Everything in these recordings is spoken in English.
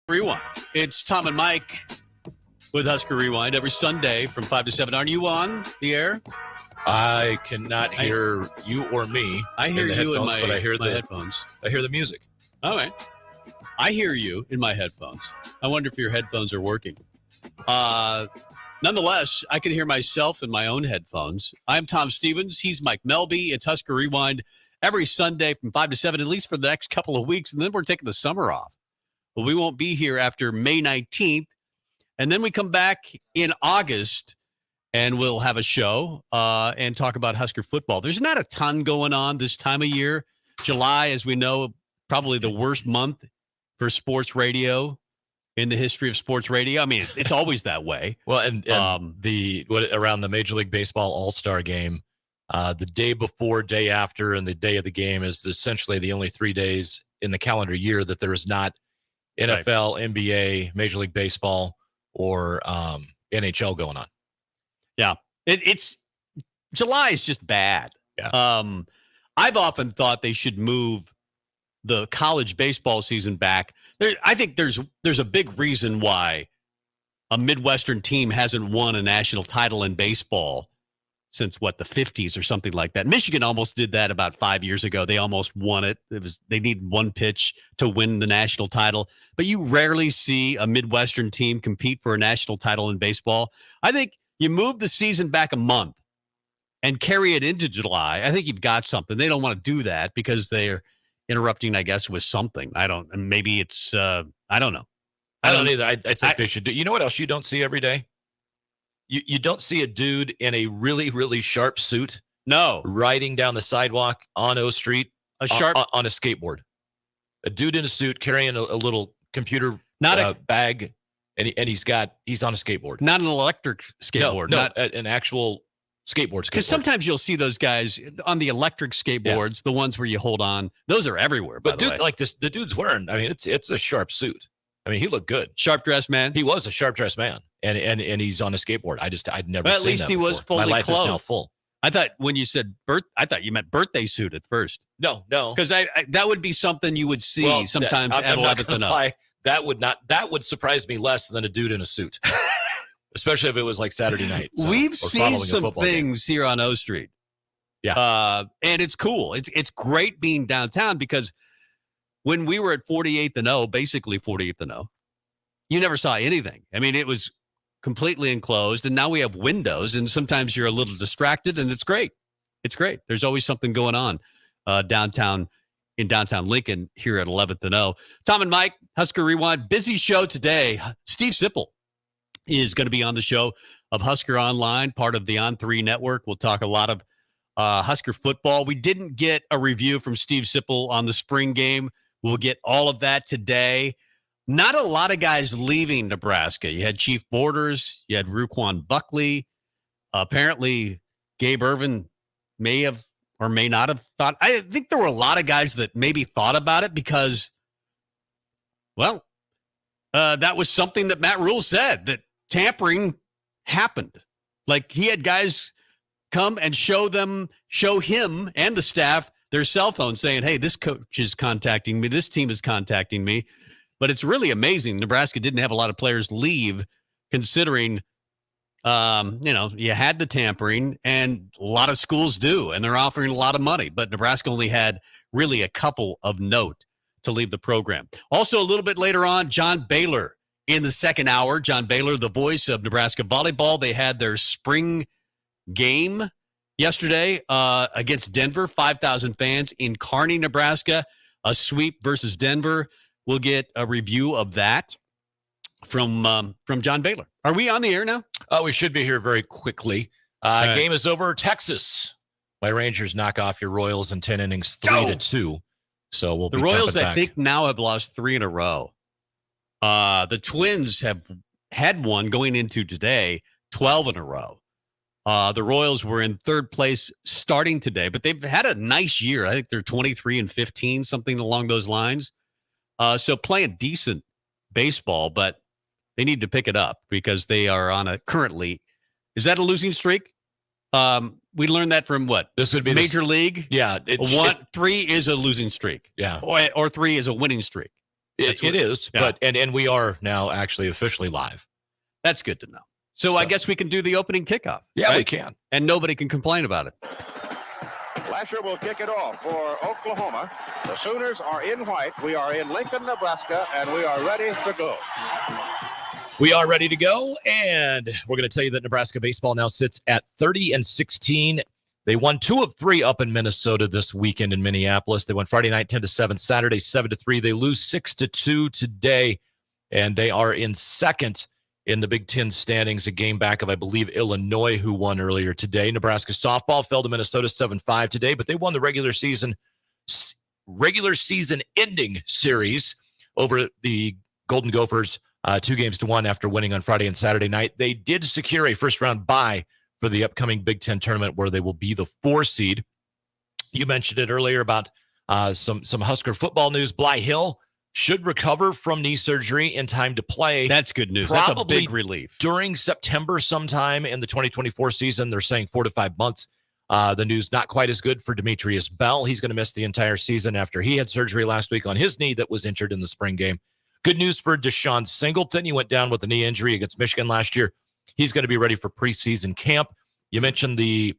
Rewind. It's Tom and Mike with Husker Rewind every Sunday from 5 to 7. Aren't you on the air? I cannot hear you or me. I hear you in my, but I hear my the headphones. I hear the music. All right. I hear you in my headphones. I wonder if your headphones are working. Nonetheless, I can hear myself in my own headphones. I'm Tom Stevens. He's Mike Melby. It's Husker Rewind every Sunday from 5 to 7, at least for the next couple of weeks, and then we're taking the summer off. But we won't be here after May 19th. And then we come back in August and we'll have a show and talk about Husker football. There's not a ton going on this time of year. July, as we know, probably the worst month for sports radio in the history of sports radio. I mean, it's always that way. Well, and around the Major League Baseball All-Star game, the day before, day after, and the day of the game is essentially the only 3 days in the calendar year that there is not NFL, right, NBA, Major League Baseball, or NHL going on. Yeah, it's July is just bad. Yeah. I've often thought they should move the college baseball season back. I think there's a big reason why a Midwestern team hasn't won a national title in baseball since the 50s or something like that. Michigan almost did that about 5 years ago. They almost won it. They need one pitch to win the national title, but you rarely see a Midwestern team compete for a national title in baseball. I think you move the season back a month and carry it into July. I think you've got something. They don't want to do that because they're interrupting, I guess, with something. Maybe it's, I don't know. I don't either. I think they should do. You know what else you don't see every day? You don't see a dude in a really, really sharp suit. No. Riding down the sidewalk on O Street on a skateboard. A dude in a suit carrying a little computer bag, and he's on a skateboard. Not an electric skateboard. No, an actual skateboard. Because sometimes you'll see those guys on the electric skateboards, the ones where you hold on. Those are everywhere, by the way. Like this, the dude's wearing, I mean, it's a sharp suit. I mean, he looked good. Sharp dressed man. He was a sharp dressed man. And he's on a skateboard. I'd never seen that. At least he before. was fully My life clothed. is now full. I thought when you said I thought you meant birthday suit at first. No. Because that would be something you would see sometimes at 11th and up. That would surprise me less than a dude in a suit. Especially if it was like Saturday night. We've seen some things here on O Street. Yeah. And it's cool. It's great being downtown because when we were at 48th and O, basically 48th and O, you never saw anything. I mean, it was completely enclosed, and now we have windows, and sometimes you're a little distracted, and it's great. It's great. There's always something going on downtown Lincoln here at 11th and O. Tom and Mike, Husker Rewind, busy show today. Steve Sipple is going to be on the show of Husker Online, part of the On3 network. We'll talk a lot of Husker football. We didn't get a review from Steve Sipple on the spring game. We'll get all of that today. Not a lot of guys leaving Nebraska. You had Chief Borders. You had Ruquan Buckley. Apparently, Gabe Ervin may have or may not have thought. I think there were a lot of guys that maybe thought about it because, that was something that Matt Rule said, that tampering happened. Like he had guys come and show him and the staff their cell phone saying, hey, this coach is contacting me. This team is contacting me. But it's really amazing. Nebraska didn't have a lot of players leave considering, you had the tampering and a lot of schools do, and they're offering a lot of money. But Nebraska only had really a couple of note to leave the program. Also, a little bit later on, John Baylor in the second hour. John Baylor, the voice of Nebraska volleyball. They had their spring game yesterday against Denver, 5,000 fans in Kearney, Nebraska, a sweep versus Denver. We'll get a review of that from John Baylor. Are we on the air now? We should be here very quickly. Game is over. Texas. My Rangers knock off your Royals in 10 innings, 3-2. So we'll be the Royals, back. I think, now have lost 3 in a row. The Twins have had one going into today, 12 in a row. The Royals were in third place starting today, but they've had a nice year. I think they're 23-15, something along those lines. So playing decent baseball, but they need to pick it up because they are on a currently. Is that a losing streak? We learned that from what? This would be Major League. Yeah. 3 is a losing streak. Yeah. Or 3 is a winning streak. It is, yeah. but and we are now actually officially live. That's good to know. So I guess we can do the opening kickoff. Yeah, right? we can. And nobody can complain about it. Lasher will kick it off for Oklahoma. The Sooners are in white. We are in Lincoln, Nebraska, and we are ready to go. We are ready to go, and we're going to tell you that Nebraska baseball now sits at 30-16. They won 2 of 3 up in Minnesota this weekend in Minneapolis. They won Friday night 10-7, Saturday 7-3. They lose 6-2 today, and they are in second in the Big Ten standings, a game back of, I believe, Illinois, who won earlier today. Nebraska softball fell to Minnesota 7-5 today, but they won the regular season ending series over the Golden Gophers 2-1 after winning on Friday and Saturday night. They did secure a first-round bye for the upcoming Big Ten tournament, where they will be the 4 seed. You mentioned it earlier about some Husker football news. Bly Hill should recover from knee surgery in time to play. That's good news. Probably that's a big relief. During September sometime in the 2024 season. They're saying 4 to 5 months. The news not quite as good for Demetrius Bell. He's going to miss the entire season after he had surgery last week on his knee that was injured in the spring game. Good news for Deshaun Singleton. He went down with a knee injury against Michigan last year. He's going to be ready for preseason camp. You mentioned the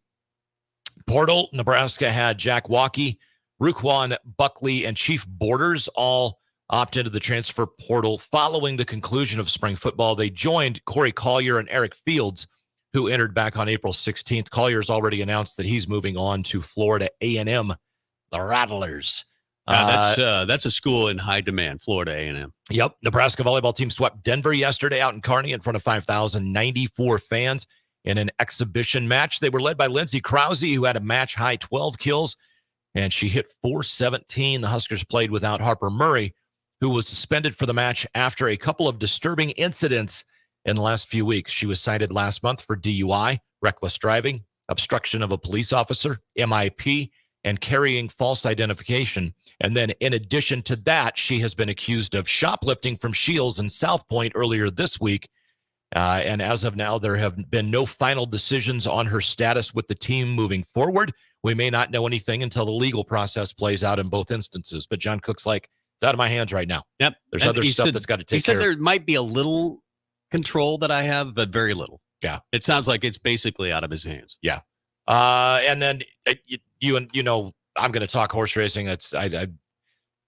portal. Nebraska had Jack Waukee, Ruquan Buckley, and Chief Borders all opt into the transfer portal following the conclusion of spring football. They joined Corey Collier and Eric Fields, who entered back on April 16th. Collier's already announced that he's moving on to Florida A&M, the Rattlers. That's a school in high demand, Florida A&M. Yep. Nebraska volleyball team swept Denver yesterday out in Kearney in front of 5,094 fans in an exhibition match. They were led by Lindsey Krause, who had a match-high 12 kills, and she hit .417. The Huskers played without Harper Murray, who was suspended for the match after a couple of disturbing incidents in the last few weeks. She was cited last month for DUI, reckless driving, obstruction of a police officer, MIP, and carrying false identification. And then in addition to that, she has been accused of shoplifting from Shields and South Point earlier this week. And as of now, there have been no final decisions on her status with the team moving forward. We may not know anything until the legal process plays out in both instances. But John Cook's like, it's out of my hands right now. Yep. There's And other stuff that's got to take care He said of. there might be a little control that I have, but very little. Yeah. It sounds like it's basically out of his hands. Yeah. And then I'm going to talk horse racing. I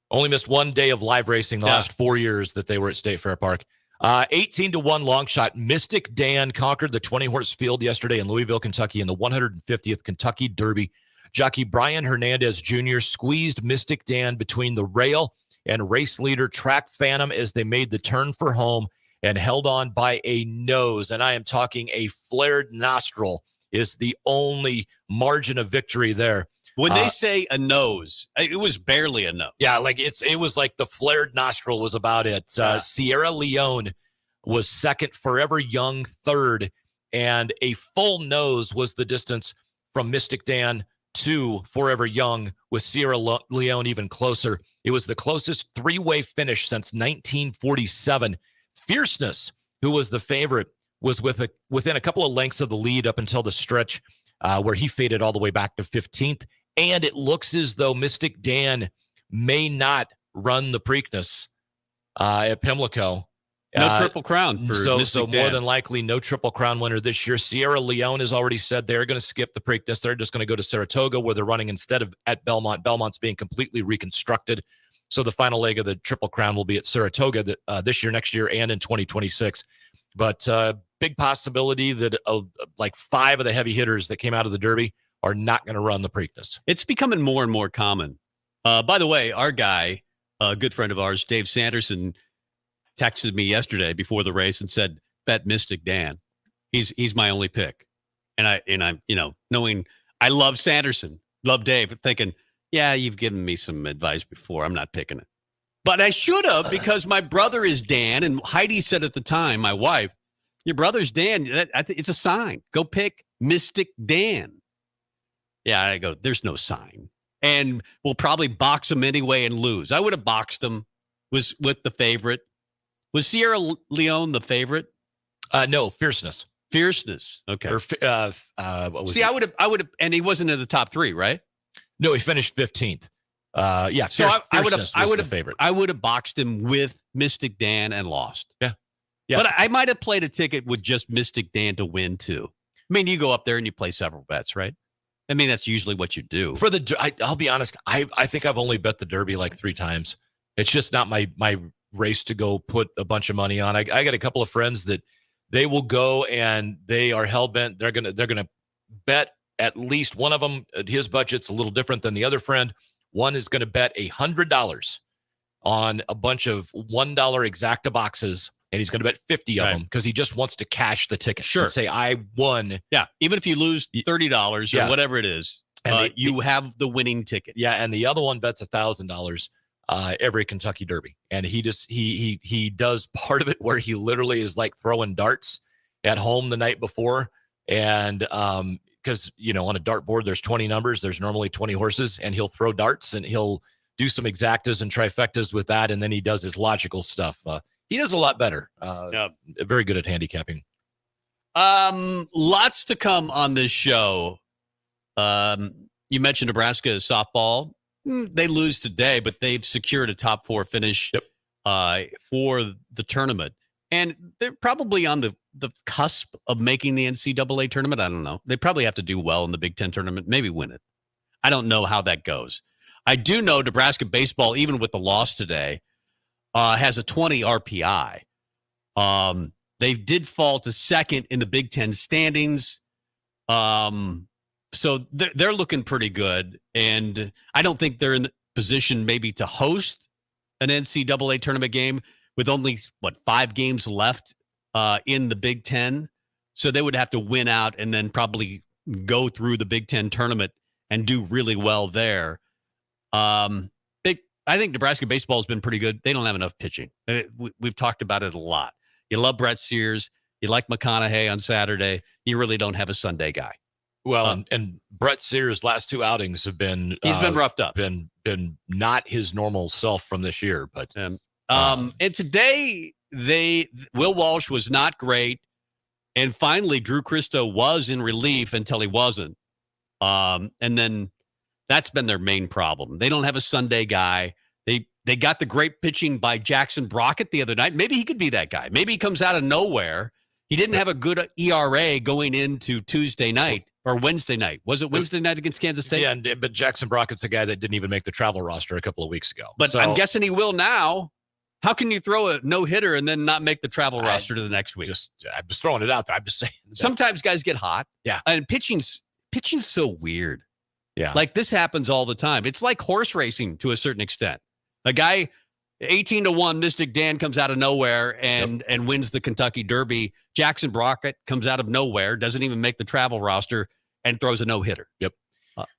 only missed one day of live racing the last 4 years that they were at State Fair Park. 18-1 long shot. Mystic Dan conquered the 20-horse field yesterday in Louisville, Kentucky in the 150th Kentucky Derby. Jockey Brian Hernandez Jr. squeezed Mystic Dan between the rail and race leader Track Phantom as they made the turn for home and held on by a nose. And I am talking a flared nostril is the only margin of victory there. When they say a nose, it was barely a nose. Yeah, like it was like the flared nostril was about it. Sierra Leone was second, Forever Young third, and a full nose was the distance from Mystic Dan to Forever Young, with Sierra Leone even closer. It was the closest three-way finish since 1947. Fierceness, who was the favorite, was within a couple of lengths of the lead up until the stretch where he faded all the way back to 15th. And it looks as though Mystic Dan may not run the Preakness at Pimlico. No Triple Crown. So more than likely no Triple Crown winner this year. Sierra Leone has already said they're going to skip the Preakness. They're just going to go to Saratoga, where they're running instead of at Belmont. Belmont's being completely reconstructed. So the final leg of the Triple Crown will be at Saratoga this year, next year, and in 2026. But big possibility that like 5 of the heavy hitters that came out of the Derby are not going to run the Preakness. It's becoming more and more common. By the way, our guy, a good friend of ours, Dave Sanderson, texted me yesterday before the race and said, bet Mystic Dan. He's my only pick. And I'm, knowing I love Sanderson, love Dave, thinking, yeah, you've given me some advice before. I'm not picking it. But I should have, because my brother is Dan, and Heidi said at the time, my wife, your brother's Dan. It's a sign. Go pick Mystic Dan. Yeah, I go, there's no sign. And we'll probably box him anyway and lose. I would have boxed him with the favorite. Was Sierra Leone the favorite? No, Fierceness. Fierceness. Okay. What was I would have, and he wasn't in the top 3, right? No, he finished 15th. So I would the have favorite. I would have boxed him with Mystic Dan and lost. Yeah. But I might have played a ticket with just Mystic Dan to win too. I mean, you go up there and you play several bets, right? I mean, that's usually what you do. For I'll be honest. I think I've only bet the Derby like 3 times. It's just not my race to go put a bunch of money on. I got a couple of friends that they will go and they are hell bent. They're gonna bet at least one of them. His budget's a little different than the other friend. One is going to bet $100 on a bunch of $1 exacta boxes. And he's going to bet 50 of them because he just wants to cash the ticket. Sure. And say, I won. Yeah. Even if you lose $30 or whatever it is, you have the winning ticket. Yeah. And the other one bets $1,000 every Kentucky Derby. And he does part of it where he literally is like throwing darts at home the night before. And because, on a dartboard, there's 20 numbers. There's normally 20 horses. And he'll throw darts and he'll do some exactas and trifectas with that. And then he does his logical stuff. He does a lot better. Very good at handicapping. Lots to come on this show. You mentioned Nebraska softball. They lose today, but they've secured a top 4 finish for the tournament. And they're probably on the cusp of making the NCAA tournament. I don't know. They probably have to do well in the Big Ten tournament, maybe win it. I don't know how that goes. I do know Nebraska baseball, even with the loss today, has a 20 RPI. They did fall to second in the Big Ten standings. So they're looking pretty good. And I don't think they're in the position maybe to host an NCAA tournament game with only, 5 games left in the Big Ten. So they would have to win out and then probably go through the Big Ten tournament and do really well there. I think Nebraska baseball has been pretty good. They don't have enough pitching. We've talked about it a lot. You love Brett Sears. You like McConaughey on Saturday. You really don't have a Sunday guy. Well, and Brett Sears' last 2 outings have been he's been roughed up. Been not his normal self from this year. But and today Will Walsh was not great, and finally Drew Christo was in relief until he wasn't. And then that's been their main problem. They don't have a Sunday guy. They got the great pitching by Jackson Brockett the other night. Maybe he could be that guy. Maybe he comes out of nowhere. He didn't have a good ERA going into Tuesday night or Wednesday night. Was it Wednesday night against Kansas State? Yeah, but Jackson Brockett's a guy that didn't even make the travel roster a couple of weeks ago. But I'm guessing he will now. How can you throw a no-hitter and then not make the travel roster to the next week? I'm just throwing it out there. I'm just saying. Sometimes guys get hot. Yeah. And pitching's so weird. Yeah. Like this happens all the time. It's like horse racing to a certain extent. A guy 18-1 Mystic Dan comes out of nowhere and wins the Kentucky Derby. Jackson Brockett comes out of nowhere, doesn't even make the travel roster and throws a no-hitter. Yep.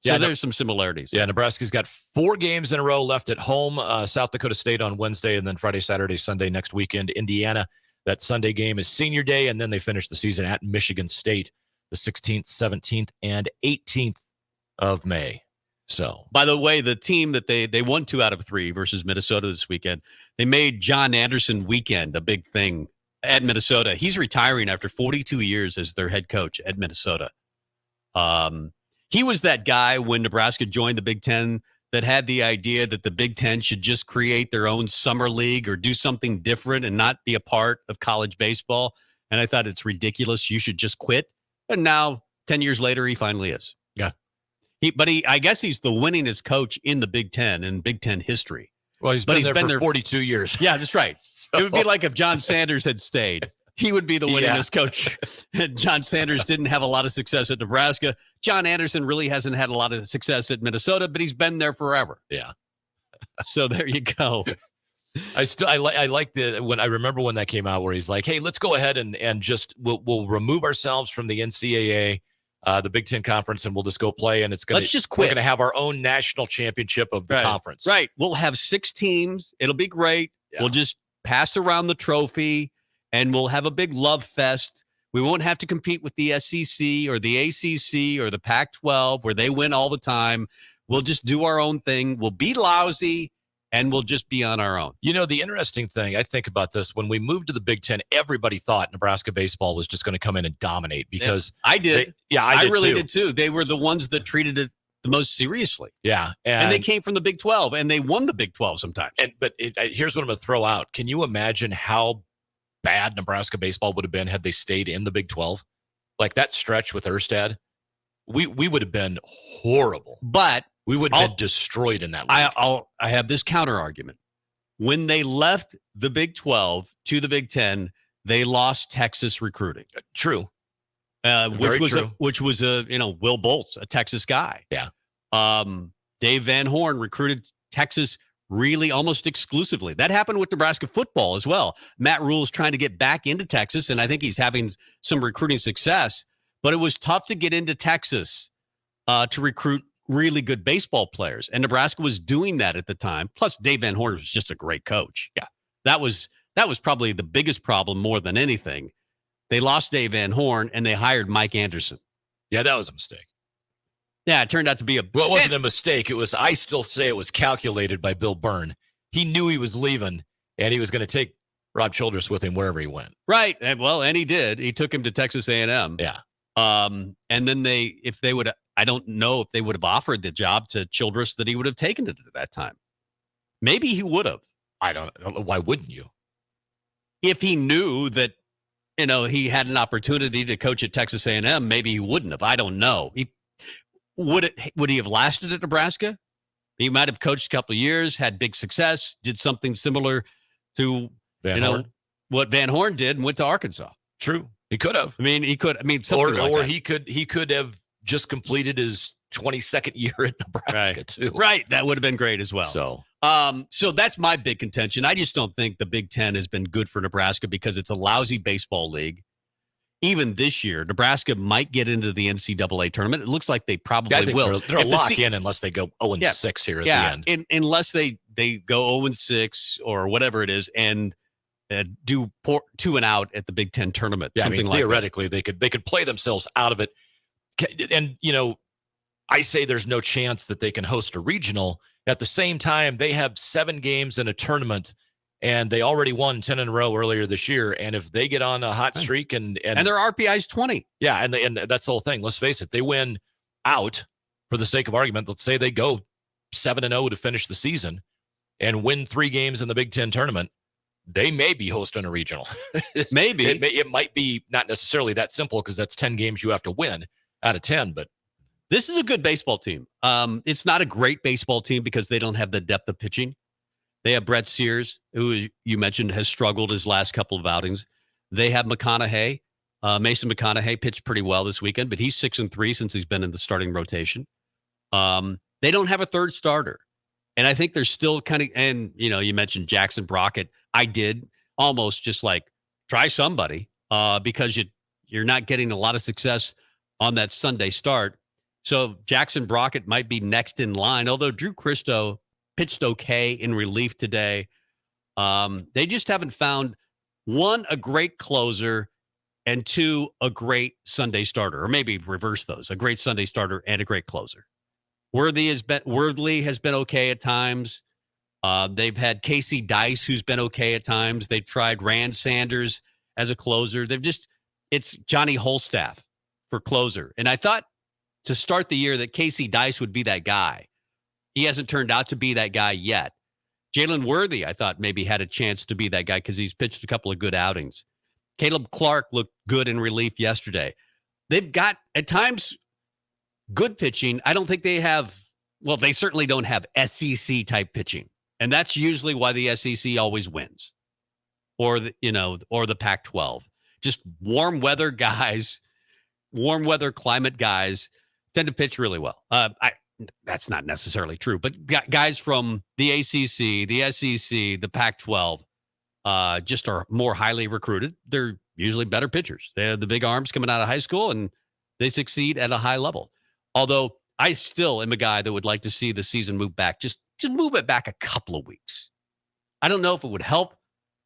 So there's some similarities. Yeah, Nebraska's got 4 games in a row left at home. South Dakota State on Wednesday, and then Friday, Saturday, Sunday next weekend. Indiana, that Sunday game is Senior Day, and then they finish the season at Michigan State the 16th, 17th, and 18th of May. So, by the way, the team that they won 2 out of 3 versus Minnesota this weekend, they made John Anderson weekend a big thing at Minnesota. He's retiring after 42 years as their head coach at Minnesota. He was that guy when Nebraska joined the Big Ten that had the idea that the Big Ten should just create their own summer league or do something different and not be a part of college baseball. And I thought it's ridiculous. You should just quit. And now 10 years later, he finally is. Yeah. I guess he's the winningest coach in the Big Ten in Big Ten history. Well, he's been there for 42 years. Yeah, that's right. So. It would be like if John Sanders had stayed. He would be the winningest coach. John Sanders didn't have a lot of success at Nebraska. John Anderson really hasn't had a lot of success at Minnesota, but he's been there forever. Yeah. So there you go. I like when I remember when that came out where he's like, hey, let's go ahead and just we'll remove ourselves from the NCAA, the Big Ten Conference, and we'll just go play. And let's just quit. We're going to have our own national championship of the conference. Right. We'll have 6 teams. It'll be great. Yeah. We'll just pass around the trophy. And we'll have a big love fest. We won't have to compete with the SEC or the ACC or the Pac-12 where they win all the time. We'll just do our own thing. We'll be lousy, and we'll just be on our own. You know, the interesting thing, I think about this, when we moved to the Big Ten, everybody thought Nebraska baseball was just going to come in and dominate because I did. I really did too. They were the ones that treated it the most seriously. Yeah. And they came from the Big 12, and they won the Big 12 sometimes. But here's what I'm going to throw out. Can you imagine how bad Nebraska baseball would have been had they stayed in the Big 12? Like that stretch with Erstad, we would have been horrible. But we would have been destroyed in that league. I have this counter argument. When they left the Big 12 to the Big 10, they lost Texas recruiting. True. Which was Will Boltz, a Texas guy. Yeah. Dave Van Horn recruited Texas really almost exclusively. That happened with Nebraska football as well. Matt Rule's trying to get back into Texas, and I think he's having some recruiting success. But it was tough to get into Texas to recruit really good baseball players, and Nebraska was doing that at the time. Plus, Dave Van Horn was just a great coach. Yeah, that was probably the biggest problem more than anything. They lost Dave Van Horn, and they hired Mike Anderson. Yeah, that was a mistake. Yeah, it turned out to be Well, it wasn't a mistake. It was, I still say it was calculated by Bill Byrne. He knew he was leaving, and he was going to take Rob Childress with him wherever he went. Right. And he did. He took him to Texas A&M. Yeah. And then I don't know if they would have offered the job to Childress that he would have taken it at that time. Maybe he would have. I don't know. Why wouldn't you? If he knew that, he had an opportunity to coach at Texas A&M, maybe he wouldn't have. I don't know. Would he have lasted at Nebraska? He might have coached a couple of years, had big success, did something similar to what Van Horn did, and went to Arkansas. True, he could have. He could. He could have just completed his 22nd year at Nebraska too. Right, that would have been great as well. So that's my big contention. I just don't think the Big Ten has been good for Nebraska because it's a lousy baseball league. Even this year, Nebraska might get into the NCAA tournament. It looks like they probably will. They're a lock in unless they go 0-6 here at the end. Unless they go 0-6 or whatever it is and do 2 and out at the Big Ten tournament. Yeah, something theoretically they could play themselves out of it. And I say there's no chance that they can host a regional. At the same time, they have 7 games in a tournament. And they already won 10 in a row earlier this year. And if they get on a hot streak and their RPI's 20. Yeah, and that's the whole thing. Let's face it. They win out, for the sake of argument. Let's say they go 7-0 to finish the season and win 3 games in the Big Ten tournament. They may be hosting a regional. Maybe. It might be not necessarily that simple because that's 10 games you have to win out of 10. But this is a good baseball team. It's not a great baseball team because they don't have the depth of pitching. They have Brett Sears, who you mentioned has struggled his last couple of outings. They have McConaughey. Mason McConaughey pitched pretty well this weekend, but he's 6-3 since he's been in the starting rotation. They don't have a third starter. And I think they're still kind of, and, you mentioned Jackson Brockett. I did almost just try somebody because you're not getting a lot of success on that Sunday start. So Jackson Brockett might be next in line, although Drew Christo pitched okay in relief today. They just haven't found, 1, a great closer, and 2, a great Sunday starter, or maybe reverse those, a great Sunday starter and a great closer. Worthy has been okay at times. They've had Casey Dice, who's been okay at times. They've tried Rand Sanders as a closer. It's Johnny Holstaff for closer. And I thought to start the year that Casey Dice would be that guy. He hasn't turned out to be that guy yet. Jalen Worthy, I thought maybe had a chance to be that guy because he's pitched a couple of good outings. Caleb Clark looked good in relief yesterday. They've got, at times, good pitching. I don't think they have, they certainly don't have SEC-type pitching. And that's usually why the SEC always wins. Or the Pac-12. Just warm weather guys, warm weather climate guys tend to pitch really well. That's not necessarily true, but guys from the ACC, the SEC, the Pac-12 just are more highly recruited. They're usually better pitchers. They have the big arms coming out of high school, and they succeed at a high level. Although I still am a guy that would like to see the season move back. Just move it back a couple of weeks. I don't know if it would help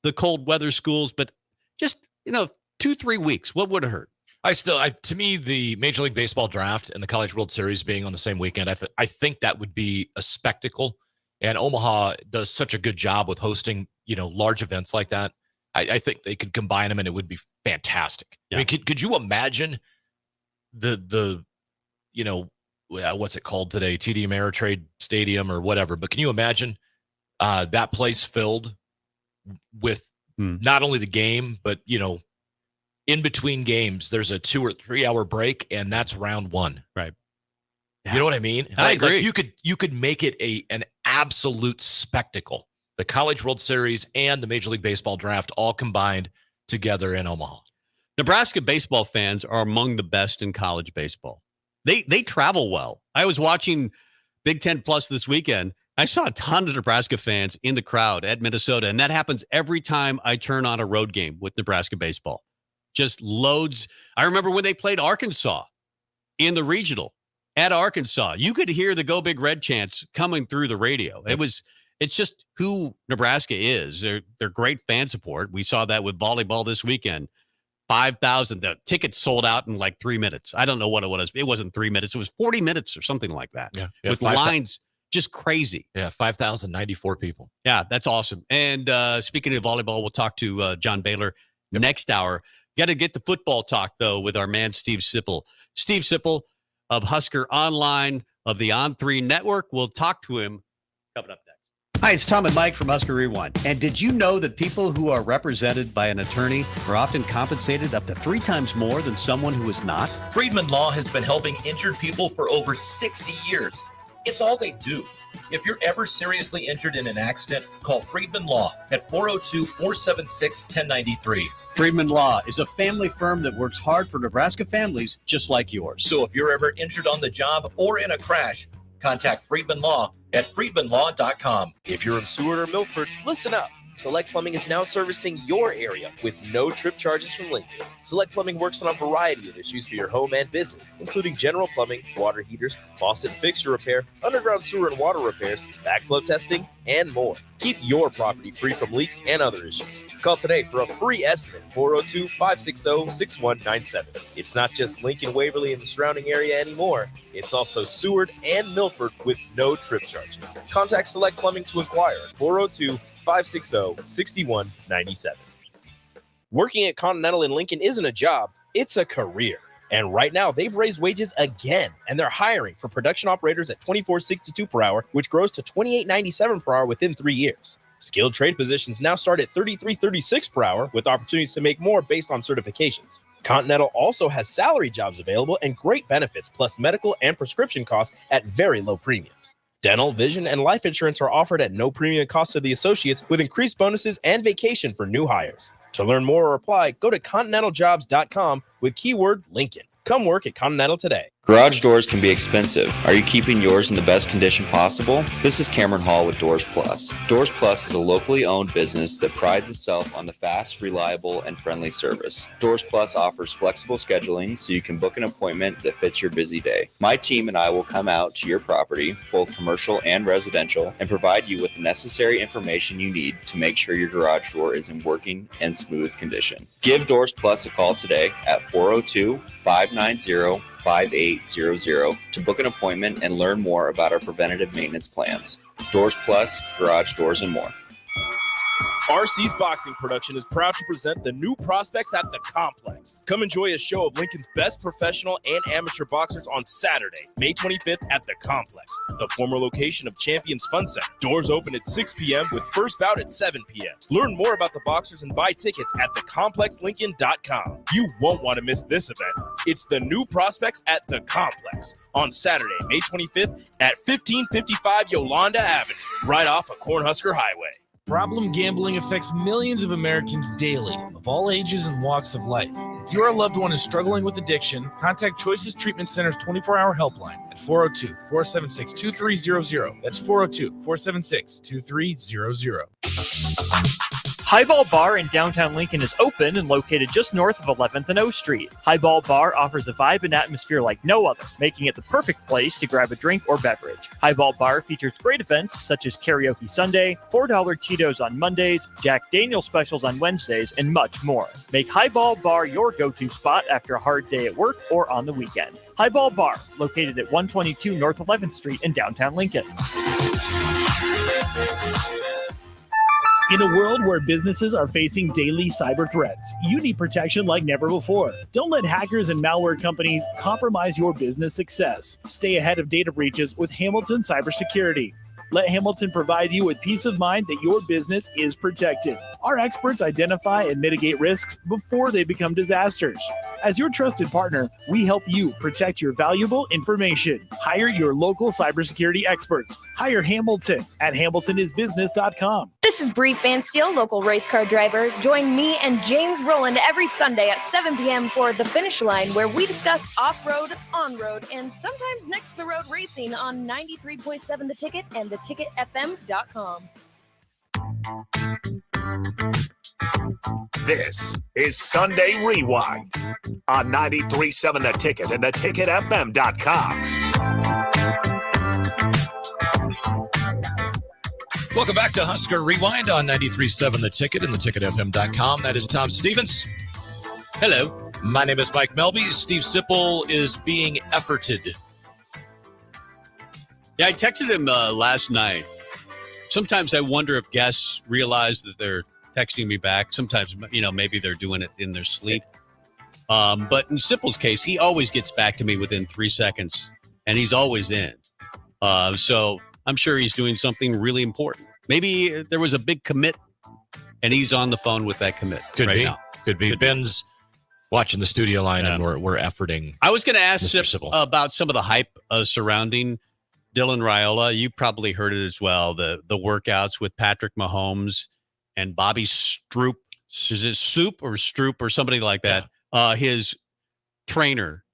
the cold weather schools, but just, 2-3 weeks. What would it hurt? To me, the Major League Baseball draft and the College World Series being on the same weekend, I think that would be a spectacle. And Omaha does such a good job with hosting, large events like that. I think they could combine them and it would be fantastic. Yeah. I mean, could you imagine the what's it called today? TD Ameritrade Stadium or whatever. But can you imagine that place filled with not only the game, but, in between games, there's a 2 or 3 hour break, and that's round one. Right. You know what I mean? I agree. You could make it an absolute spectacle. The College World Series and the Major League Baseball draft all combined together in Omaha. Nebraska baseball fans are among the best in college baseball. They travel well. I was watching Big Ten Plus this weekend. I saw a ton of Nebraska fans in the crowd at Minnesota, and that happens every time I turn on a road game with Nebraska baseball. Just loads. I remember when they played Arkansas in the regional at Arkansas. You could hear the Go Big Red chants coming through the radio. It's just who Nebraska is. They're great fan support. We saw that with volleyball this weekend. 5,000. The tickets sold out in like 3 minutes. I don't know what it was. It wasn't 3 minutes. It was 40 minutes or something like that. Yeah, with lines just crazy. Yeah, 5,094 people. Yeah, that's awesome. And speaking of volleyball, we'll talk to John Baylor next hour. Got to get the football talk, though, with our man Steve Sipple. Steve Sipple of Husker Online of the On3 Network. We'll talk to him coming up next. Hi, it's Tom and Mike from Husker Rewind. And did you know that people who are represented by an attorney are often compensated up to 3 times more than someone who is not? Friedman Law has been helping injured people for over 60 years. It's all they do. If you're ever seriously injured in an accident, call Friedman Law at 402-476-1093. Friedman Law is a family firm that works hard for Nebraska families just like yours. So if you're ever injured on the job or in a crash, contact Friedman Law at friedmanlaw.com. If you're in Seward or Milford, listen up. Select Plumbing is now servicing your area with no trip charges from Lincoln. Select Plumbing works on a variety of issues for your home and business, including general plumbing, water heaters, faucet and fixture repair, underground sewer and water repairs, backflow testing, and more. Keep your property free from leaks and other issues. Call today for a free estimate, 402-560-6197. It's not just Lincoln, Waverly, and the surrounding area anymore. It's also Seward and Milford with no trip charges. Contact Select Plumbing to inquire at 402-560-6197. Working at Continental in Lincoln isn't a job, it's a career. And right now, they've raised wages again, and they're hiring for production operators at $24.62 per hour, which grows to $28.97 per hour within 3 years. Skilled trade positions now start at $33.36 per hour, with opportunities to make more based on certifications. Continental also has salary jobs available and great benefits, plus medical and prescription costs at very low premiums. Dental, vision, and life insurance are offered at no premium cost to the associates, with increased bonuses and vacation for new hires. To learn more or apply, go to continentaljobs.com with keyword Lincoln. Come work at Continental today. Garage doors can be expensive. Are you keeping yours in the best condition possible? This is Cameron Hall with Doors Plus. Doors Plus is a locally owned business that prides itself on the fast, reliable, and friendly service. Doors Plus offers flexible scheduling so you can book an appointment that fits your busy day. My team and I will come out to your property, both commercial and residential, and provide you with the necessary information you need to make sure your garage door is in working and smooth condition. Give Doors Plus a call today at 402-590-5800 to book an appointment and learn more about our preventative maintenance plans. Doors Plus, garage doors, and more. RC's Boxing Production is proud to present the new prospects at the Complex. Come enjoy a show of Lincoln's best professional and amateur boxers on Saturday, May 25th at the Complex, the former location of Champions Fun Center. Doors open at 6 p.m. with first bout at 7 p.m. Learn more about the boxers and buy tickets at thecomplexlincoln.com. You won't want to miss this event. It's the new prospects at the Complex on Saturday, May 25th at 1555 Yolanda Avenue, right off of Cornhusker Highway. Problem gambling affects millions of Americans daily, of all ages and walks of life. If your loved one is struggling with addiction, contact Choices Treatment Center's 24-hour helpline at 402-476-2300. That's 402-476-2300. Highball Bar in downtown Lincoln is open and located just north of 11th and O Street. Highball Bar offers a vibe and atmosphere like no other, making it the perfect place to grab a drink or beverage. Highball Bar features great events such as Karaoke Sunday, $4 Cheetos on Mondays, Jack Daniel's specials on Wednesdays, and much more. Make Highball Bar your go-to spot after a hard day at work or on the weekend. Highball Bar, located at 122 North 11th Street in downtown Lincoln. In a world where businesses are facing daily cyber threats, you need protection like never before. Don't let hackers and malware companies compromise your business success. Stay ahead of data breaches with Hamilton Cybersecurity. Let Hamilton provide you with peace of mind that your business is protected. Our experts identify and mitigate risks before they become disasters. As your trusted partner, we help you protect your valuable information. Hire your local cybersecurity experts. Hire Hamilton at hamiltonisbusiness.com. This is Bree Fansteel, local race car driver. Join me and James Rowland every Sunday at 7 p.m. for The Finish Line, where we discuss off-road, on-road, and sometimes next-to-the-road racing on 93.7 The Ticket and theticketfm.com. This is Sunday Rewind on 93.7 The Ticket and theticketfm.com. Welcome back to Husker Rewind on 93.7 The Ticket and theticketfm.com. That is Tom Stevens. Hello. My name is Mike Melby. Steve Sipple is being efforted. Yeah, I texted him last night. Sometimes I wonder if guests realize that they're texting me back. Sometimes, maybe they're doing it in their sleep. But in Sipple's case, he always gets back to me within 3 seconds, and he's always in. So I'm sure he's doing something really important. Maybe there was a big commit, and he's on the phone with that commit. Could right be. now. Could be. Ben's watching the studio line, and we're efforting. I was going to ask Mr. Sip Sipple about some of the hype surrounding Dylan Raiola. You probably heard it as well. The workouts with Patrick Mahomes and Bobby Stroop. Is it Soup or Stroop or somebody like that? Yeah. His trainer.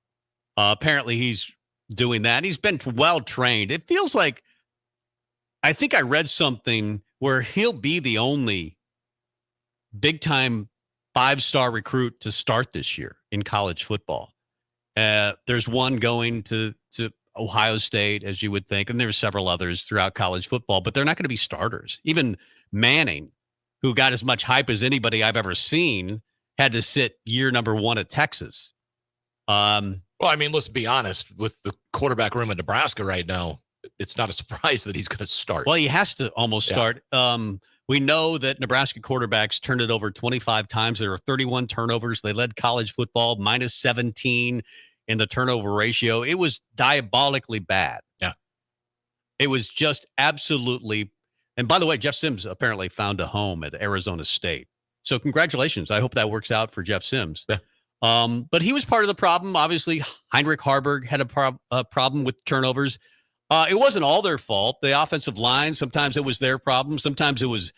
Apparently he's doing that. He's been well trained. It feels like, I think I read something where he'll be the only big time 5-star recruit to start this year in college football. There's one going to Ohio State, as you would think, and there's several others throughout college football, but they're not going to be starters. Even Manning, who got as much hype as anybody I've ever seen, had to sit year number 1 at Texas. Well, I mean, let's be honest. With the quarterback room in Nebraska right now, it's not a surprise that he's going to start. Well, he has to almost start. We know that Nebraska quarterbacks turned it over 25 times. There are 31 turnovers. They led college football minus 17 in the turnover ratio. It was diabolically bad. Yeah. It was just absolutely. And by the way, Jeff Sims apparently found a home at Arizona State. So congratulations. I hope that works out for Jeff Sims. Yeah. But he was part of the problem. Obviously, Heinrich Harburg had a problem with turnovers. It wasn't all their fault. The offensive line, sometimes it was their problem. Sometimes it was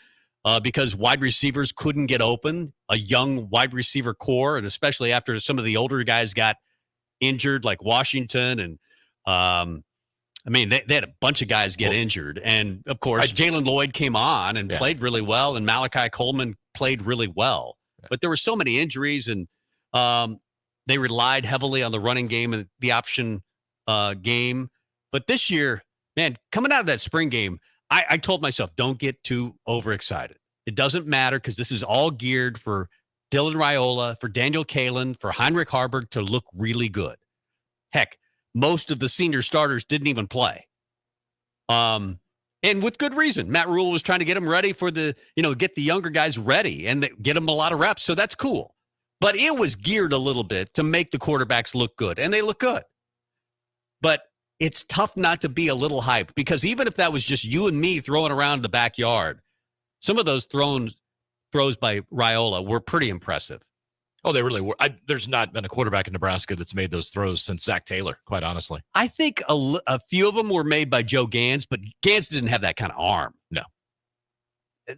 because wide receivers couldn't get open, a young wide receiver core, and especially after some of the older guys got injured, like Washington. And, they had a bunch of guys get injured. And, of course, Jalen Lloyd came on and played really well, and Malachi Coleman played really well. Yeah. But there were so many injuries, and they relied heavily on the running game and the option game. But this year, man, coming out of that spring game, I told myself, don't get too overexcited. It doesn't matter because this is all geared for Dylan Raiola, for Daniel Kalen, for Heinrich Harburg to look really good. Heck, most of the senior starters didn't even play. And with good reason. Matt Rule was trying to get them ready for get the younger guys ready and get them a lot of reps. So that's cool. But it was geared a little bit to make the quarterbacks look good, and they look good. But it's tough not to be a little hyped because even if that was just you and me throwing around the backyard, some of those throws by Raiola were pretty impressive. Oh, they really were. There's not been a quarterback in Nebraska that's made those throws since Zach Taylor, quite honestly. I think a few of them were made by Joe Gans, but Gans didn't have that kind of arm. No.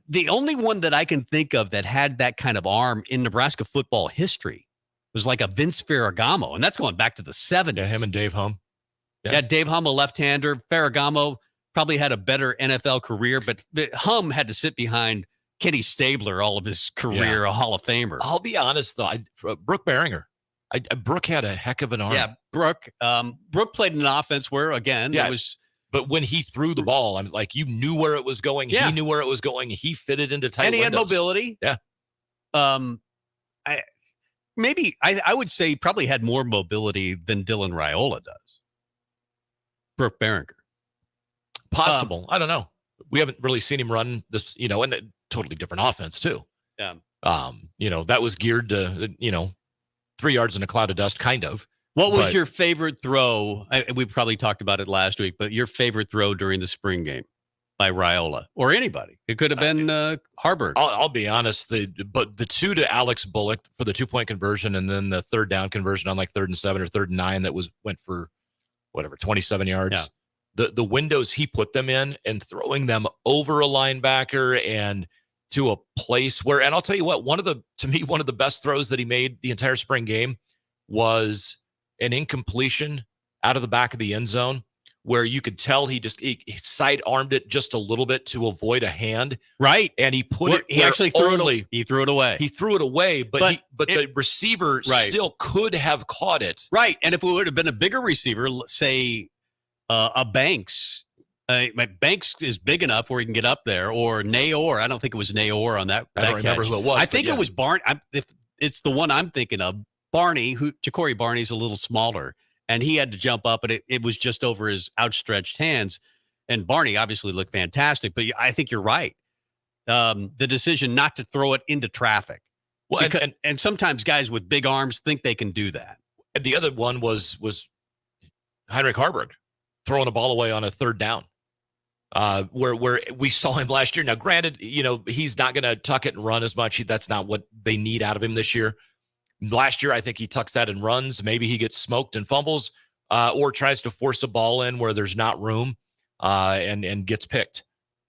The only one that I can think of that had that kind of arm in Nebraska football history was like a Vince Ferragamo, and that's going back to the 70s. Yeah, him and Dave Humm. Yeah, Dave Humm, a left-hander. Ferragamo probably had a better NFL career, but Humm had to sit behind Kenny Stabler all of his career, a Hall of Famer. I'll be honest, though. Brooke Behringer. Brooke had a heck of an arm. Yeah, Brooke played in an offense where, again, it was. But when he threw the ball, I'm like, you knew where it was going. Yeah. He knew where it was going. He fitted into tight windows. And he had mobility. Yeah. I would say he probably had more mobility than Dylan Raiola does. Brooke Behringer. Possible. I don't know. We haven't really seen him run this, and totally different offense too. Yeah. That was geared to 3 yards in a cloud of dust, kind of. What was your favorite throw? We probably talked about it last week, but your favorite throw during the spring game by Raiola or anybody? It could have been Harbert. I'll be honest. The two to Alex Bullock for the 2-point conversion, and then the third down conversion on like 3rd and 7 or 3rd and 9 that went for 27 yards. Yeah. The windows he put them in and throwing them over a linebacker and to a place where, and I'll tell you what, one of the best throws that he made the entire spring game was an incompletion out of the back of the end zone where you could tell he side-armed it just a little bit to avoid a hand. Right. And he He actually threw it. He threw it away. He threw it away, but the receiver still could have caught it. Right. And if it would have been a bigger receiver, say a Banks, Banks is big enough where he can get up there, or Nayor. I don't think it was Nayor on that. I don't remember who it was. I think it was Barney. If it's the one I'm thinking of, Barney, Ja'Cory Barney's a little smaller, and he had to jump up, and it was just over his outstretched hands. And Barney obviously looked fantastic, but I think you're right. The decision not to throw it into traffic. Well, and sometimes guys with big arms think they can do that. And the other one was Heinrich Harburg throwing a ball away on a 3rd down. Where we saw him last year. Now, granted, he's not going to tuck it and run as much. That's not what they need out of him this year. Last year, I think he tucks that and runs. Maybe he gets smoked and fumbles, or tries to force a ball in where there's not room, and gets picked.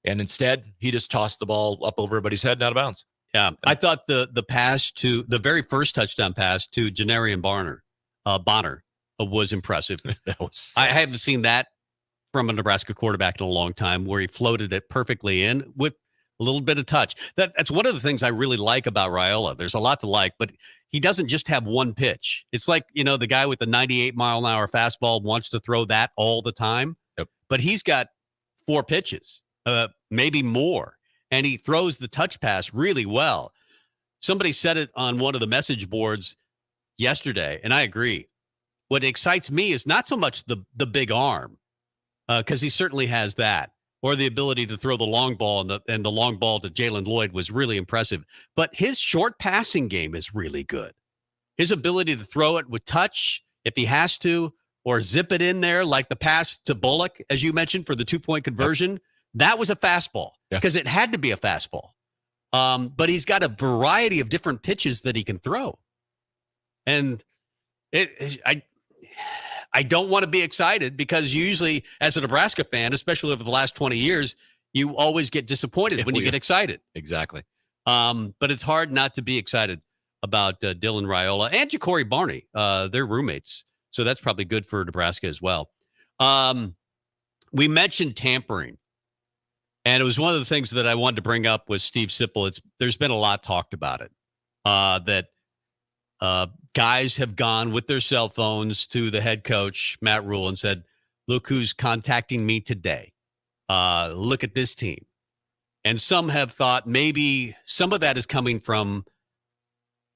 And instead, he just tossed the ball up over everybody's head and out of bounds. Yeah, I thought the pass to the very first touchdown pass to Janarian Bonner was impressive. I haven't seen that from a Nebraska quarterback in a long time, where he floated it perfectly in with a little bit of touch. That's one of the things I really like about Raiola. There's a lot to like, but he doesn't just have one pitch. It's like, the guy with the 98-mile-an-hour fastball wants to throw that all the time. Yep. But he's got 4 pitches, maybe more, and he throws the touch pass really well. Somebody said it on one of the message boards yesterday, and I agree. What excites me is not so much the big arm, because he certainly has that, or the ability to throw the long ball, and the long ball to Jalen Lloyd was really impressive. But his short passing game is really good. His ability to throw it with touch if he has to, or zip it in there like the pass to Bullock, as you mentioned, for the 2-point conversion. That was a fastball because it had to be a fastball. But he's got a variety of different pitches that he can throw. And I don't want to be excited, because usually as a Nebraska fan, especially over the last 20 years, you always get disappointed when you get excited. Exactly. But it's hard not to be excited about Dylan Raiola and Ja'Cory Barney. They're roommates, so that's probably good for Nebraska as well. We mentioned tampering, and it was one of the things that I wanted to bring up with Steve Sipple. There's been a lot talked about it, that guys have gone with their cell phones to the head coach, Matt Rule, and said, look who's contacting me today. Look at this team. And some have thought maybe some of that is coming from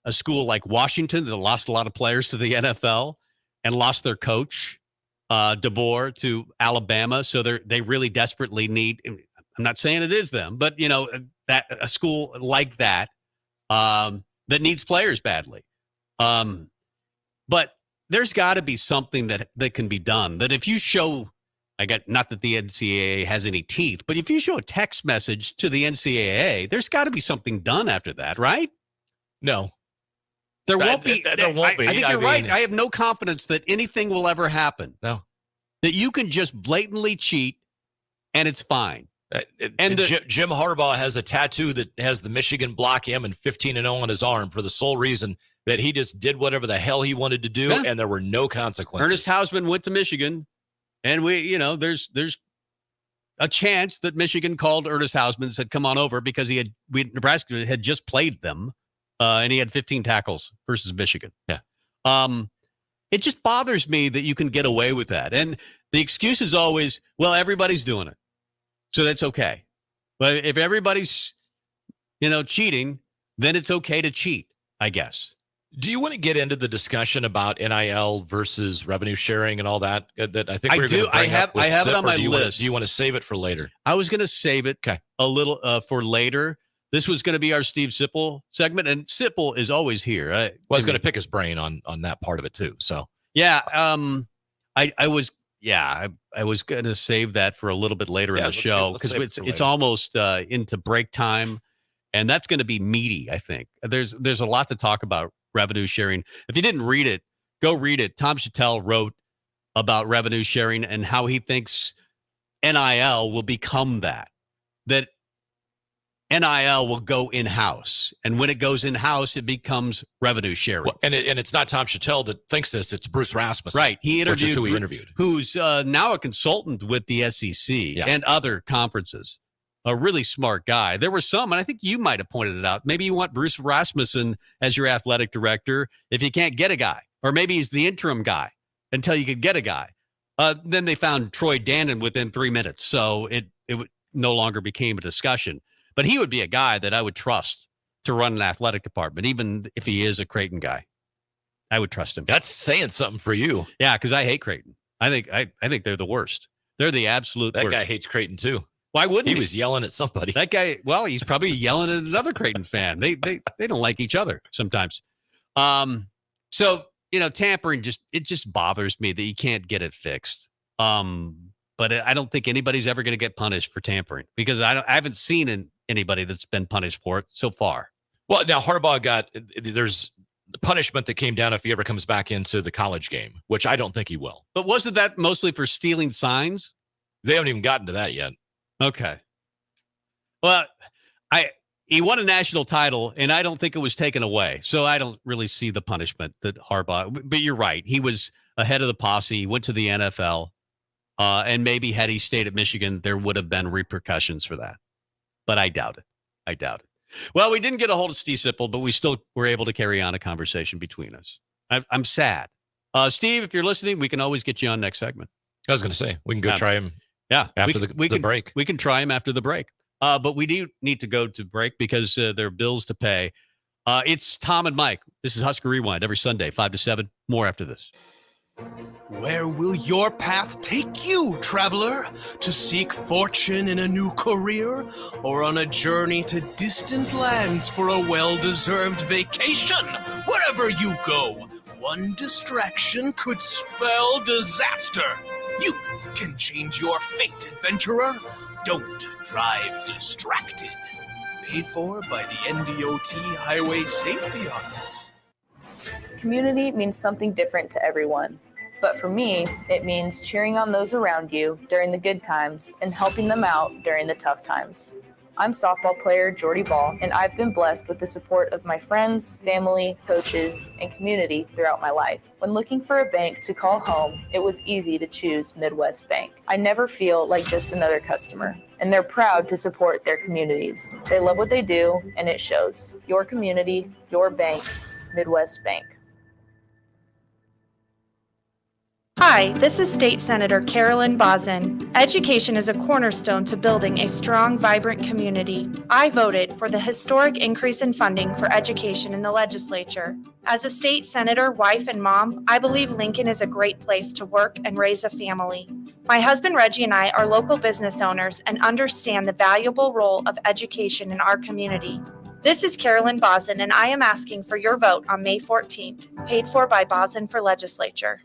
a school like Washington that lost a lot of players to the NFL and lost their coach, DeBoer, to Alabama. So they really desperately need, I'm not saying it is them, but, that a school like that that needs players badly. But there's got to be something that can be done, that if you show, not that the NCAA has any teeth, but if you show a text message to the NCAA, there's got to be something done after that, right? No. There won't be. There won't be. I think you're right. I have no confidence that anything will ever happen. No. That you can just blatantly cheat and it's fine. And Jim Harbaugh has a tattoo that has the Michigan Block M and 15-0 on his arm for the sole reason that he just did whatever the hell he wanted to do, and there were no consequences. Ernest Hausman went to Michigan, and there's a chance that Michigan called Ernest Hausman and said, "Come on over," because Nebraska had just played them, and he had 15 tackles versus Michigan. Yeah. It just bothers me that you can get away with that, and the excuse is always, "Well, everybody's doing it, so that's okay." But if everybody's, cheating, then it's okay to cheat, I guess. Do you want to get into the discussion about NIL versus revenue sharing and all that? That I think I do. I have it on my list. Do you want to save it for later? I was going to save it a little for later, This was going to be our Steve Sipple segment, and Sipple is always here. I was going to pick his brain on that part of it too. So yeah, I was going to save that for a little bit later in the show because it's almost into break time, and that's going to be meaty. I think there's a lot to talk about revenue sharing. If you didn't read it, go read it. Tom Chattel wrote about revenue sharing and how he thinks NIL will become that NIL will go in-house. And when it goes in-house, it becomes revenue sharing. Well, and it's not Tom Chattel that thinks this. It's Bruce Rasmussen. Right. Which is who he interviewed. Who's now a consultant with the SEC and other conferences. A really smart guy. There were some, and I think you might have pointed it out. Maybe you want Bruce Rasmussen as your athletic director if you can't get a guy. Or maybe he's the interim guy until you could get a guy. Then they found Troy Dannon within 3 minutes. So it no longer became a discussion. But he would be a guy that I would trust to run an athletic department, even if he is a Creighton guy. I would trust him. That's saying something for you. Yeah, because I hate Creighton. I think they're the worst. They're the absolute worst. That guy hates Creighton too. Why wouldn't he? He was yelling at somebody. That guy, well, he's probably yelling at another Creighton fan. They don't like each other sometimes. So, tampering just bothers me that you can't get it fixed. But I don't think anybody's ever going to get punished for tampering because I haven't seen anybody that's been punished for it so far. Well, now Harbaugh there's the punishment that came down if he ever comes back into the college game, which I don't think he will. But wasn't that mostly for stealing signs? They haven't even gotten to that yet. Okay. Well, he won a national title, and I don't think it was taken away. So I don't really see the punishment that Harbaugh. But you're right. He was ahead of the posse. He went to the NFL. And maybe had he stayed at Michigan, there would have been repercussions for that. But I doubt it. Well, we didn't get a hold of Steve Sipple, but we still were able to carry on a conversation between us. I'm sad. Steve, if you're listening, we can always get you on next segment. I was going to say, we can go try him after the break. We can try him after the break. But we do need to go to break because there are bills to pay. It's Tom and Mike. This is Husker Rewind every Sunday, 5 to 7. More after this. Where will your path take you, traveler? To seek fortune in a new career? Or on a journey to distant lands for a well-deserved vacation? Wherever you go, one distraction could spell disaster. You can change your fate, adventurer. Don't drive distracted. Paid for by the NDOT Highway Safety Office. Community means something different to everyone. But for me, it means cheering on those around you during the good times and helping them out during the tough times. I'm softball player Jordy Ball, and I've been blessed with the support of my friends, family, coaches, and community throughout my life. When looking for a bank to call home, it was easy to choose Midwest Bank. I never feel like just another customer, and they're proud to support their communities. They love what they do, and it shows. Your community, your bank, Midwest Bank. Hi, this is State Senator Carolyn Bozin. Education is a cornerstone to building a strong, vibrant community. I voted for the historic increase in funding for education in the legislature. As a state senator, wife, and mom, I believe Lincoln is a great place to work and raise a family. My husband Reggie and I are local business owners and understand the valuable role of education in our community. This is Carolyn Bozin, and I am asking for your vote on May 14th, paid for by Bozin for Legislature.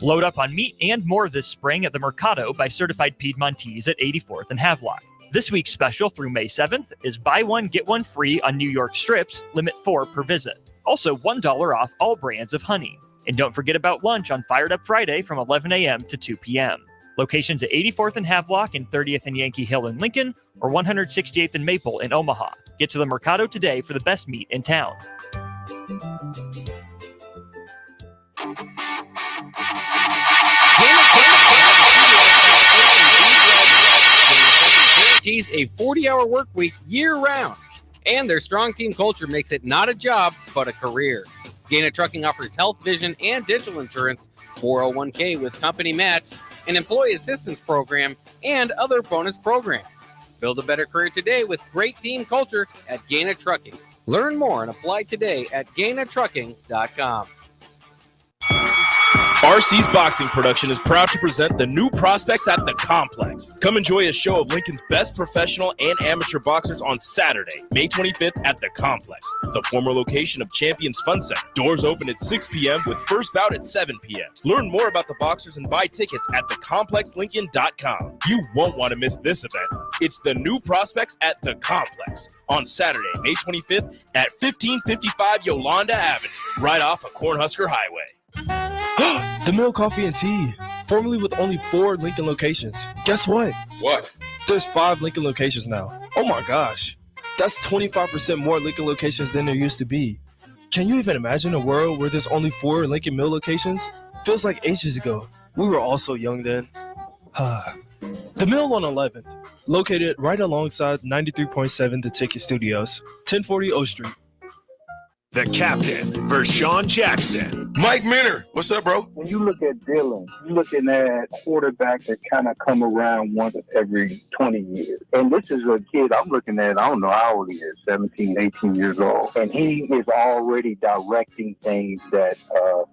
Load up on meat and more this spring at the Mercado by Certified Piedmontese at 84th and Havelock. This week's special through May 7th is buy one, get one free on New York strips, limit 4 per visit. Also $1 off all brands of honey. And don't forget about lunch on Fired Up Friday from 11 a.m. to 2 p.m. Locations at 84th and Havelock and 30th and Yankee Hill in Lincoln or 168th and Maple in Omaha. Get to the Mercado today for the best meat in town. Guarantees a 40-hour work week year-round, and their strong team culture makes it not a job, but a career. Gaina Trucking offers health, vision, and dental insurance, 401k with company match, an employee assistance program, and other bonus programs. Build a better career today with great team culture at Gaina Trucking. Learn more and apply today at GainaTrucking.com. RC's boxing production is proud to present the new prospects at the Complex. Come enjoy a show of Lincoln's best professional and amateur boxers on Saturday, May 25th at the Complex, the former location of Champions Fun Center. Doors open at 6 p.m. with first bout at 7 p.m. Learn more about the boxers and buy tickets at thecomplexlincoln.com. You won't want to miss this event. It's the new prospects at the Complex on Saturday, May 25th at 1555 Yolanda Avenue, right off of Cornhusker Highway. The Mill Coffee and Tea, formerly with only 4 Lincoln locations. Guess what? What? There's 5 Lincoln locations now. Oh my gosh. That's 25% more Lincoln locations than there used to be. Can you even imagine a world where there's only 4 Lincoln Mill locations? Feels like ages ago. We were all so young then. The Mill on 11th, located right alongside 93.7 The Ticket Studios, 1040 O Street. The captain, Vershawn Jackson. Mike Minner, what's up, bro? When you look at Dylan, you're looking at quarterbacks that kind of come around once every 20 years. And this is a kid I'm looking at, I don't know how old he is, 17, 18 years old. And he is already directing things that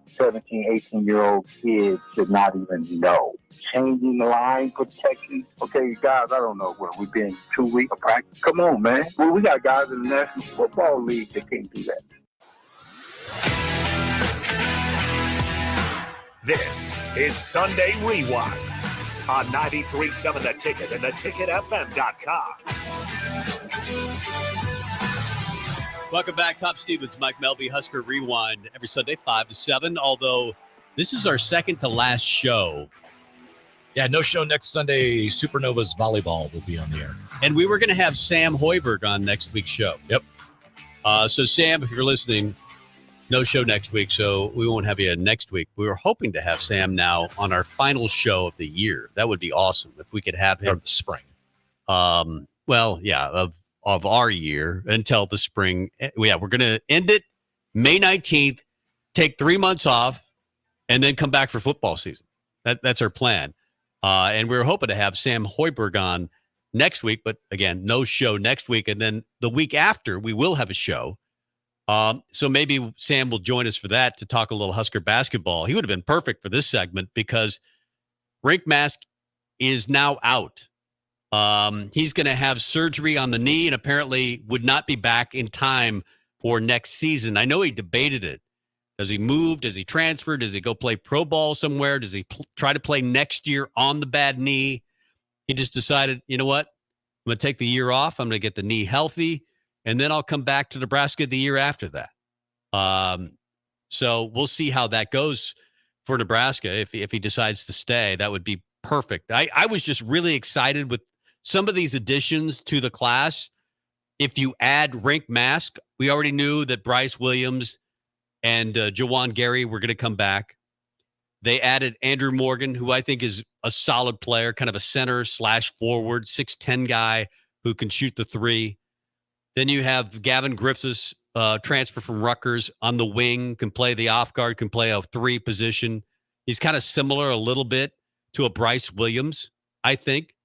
17, 18-year-old kids should not even know. Changing the line protection. Okay, guys, I don't know where we've been 2 weeks of practice. Come on, man. Well, we got guys in the National Football League that can't do that. This is Sunday Rewind on 93.7 The Ticket and theticketfm.com. Welcome back. Tom Stevens, Mike Melby, Husker Rewind every Sunday, 5 to 7. Although this is our second to last show. Yeah, no show next Sunday. Supernovas volleyball will be on the air. And we were going to have Sam Hoiberg on next week's show. Yep. So, Sam, if you're listening, no show next week, so we won't have you next week. We were hoping to have Sam now on our final show of the year. That would be awesome if we could have him. Or the spring. Well, yeah, of our year until the spring. Yeah, we're going to end it May 19th, take 3 months off, and then come back for football season. That's our plan. And we were hoping to have Sam Hoiberg on next week, but again, no show next week. And then the week after, we will have a show. So maybe Sam will join us for that to talk a little Husker basketball. He would have been perfect for this segment because Rink Mask is now out. He's going to have surgery on the knee and apparently would not be back in time for next season. I know he debated it. Does he move? Does he transfer? Does he go play pro ball somewhere? Does he try to play next year on the bad knee? He just decided, you know what? I'm going to take the year off. I'm going to get the knee healthy. And then I'll come back to Nebraska the year after that. So we'll see how that goes for Nebraska. If he decides to stay, that would be perfect. I was just really excited with some of these additions to the class. If you add Rink Mask, we already knew that Bryce Williams and Jawan Gary were going to come back. They added Andrew Morgan, who I think is a solid player, kind of a center / forward, 6'10" guy who can shoot the three. Then you have Gavin Griffiths, transfer from Rutgers on the wing, can play the off guard, can play a 3 position. He's kind of similar a little bit to a Bryce Williams, I think.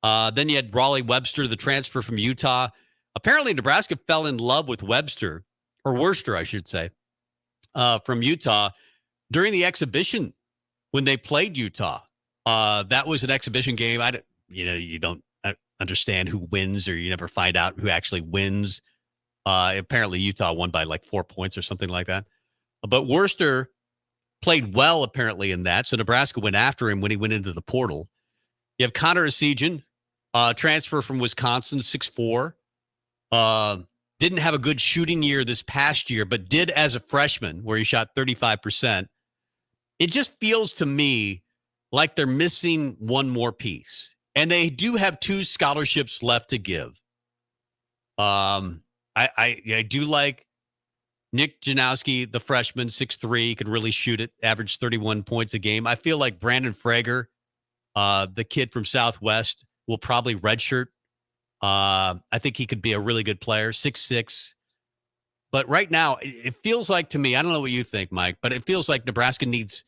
Then you had Raleigh Webster, the transfer from Utah. Apparently Nebraska fell in love with Webster, or Worcester, I should say, from Utah during the exhibition when they played Utah. That was an exhibition game. You don't understand who wins, or you never find out who actually wins. Apparently Utah won by like 4 points or something like that. But Worcester played well apparently in that. So Nebraska went after him when he went into the portal. You have Connor Esigian, transfer from Wisconsin, 6'4". Didn't have a good shooting year this past year, but did as a freshman where he shot 35%. It just feels to me like they're missing one more piece. And they do have 2 scholarships left to give. I do like Nick Janowski, the freshman, 6'3", can really shoot it, average 31 points a game. I feel like Brandon Frager, the kid from Southwest, will probably redshirt. I think he could be a really good player, 6'6". But right now, it feels like to me, I don't know what you think, Mike, but it feels like Nebraska needs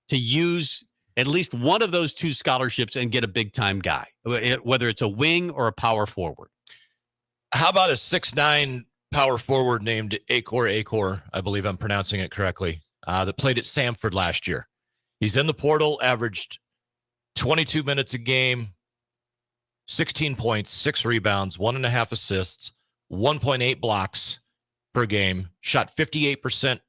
to use at least one of those 2 scholarships and get a big-time guy, whether it's a wing or a power forward. How about a 6'9" power forward named Akor, I believe I'm pronouncing it correctly, that played at Samford last year. He's in the portal, averaged 22 minutes a game, 16 points, 6 rebounds, 1.5 assists, 1.8 blocks per game, shot 58%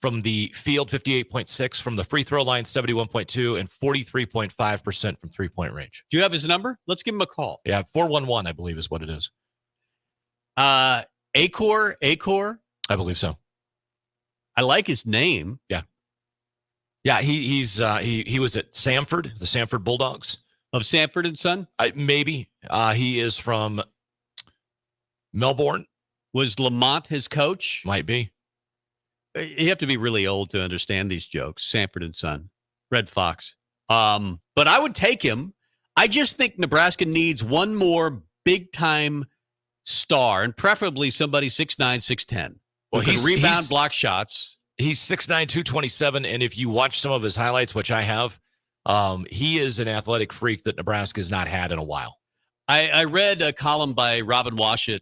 from the field, 58.6 from the free throw line, 71.2, and 43.5% from three-point range. Do you have his number? Let's give him a call. Yeah, 411, I believe, is what it is. Acor? I believe so. I like his name. Yeah. Yeah, he was at Samford, the Samford Bulldogs. Of Sanford and Son? Maybe. He is from Melbourne. Was Lamont his coach? Might be. You have to be really old to understand these jokes. Sanford and Son. Red Fox. But I would take him. I just think Nebraska needs one more big-time star, and preferably somebody 6'9", 6'10". Well, who can rebound, block shots. He's 6'9", 227, and if you watch some of his highlights, which I have, he is an athletic freak that Nebraska has not had in a while. I read a column by Robin Washut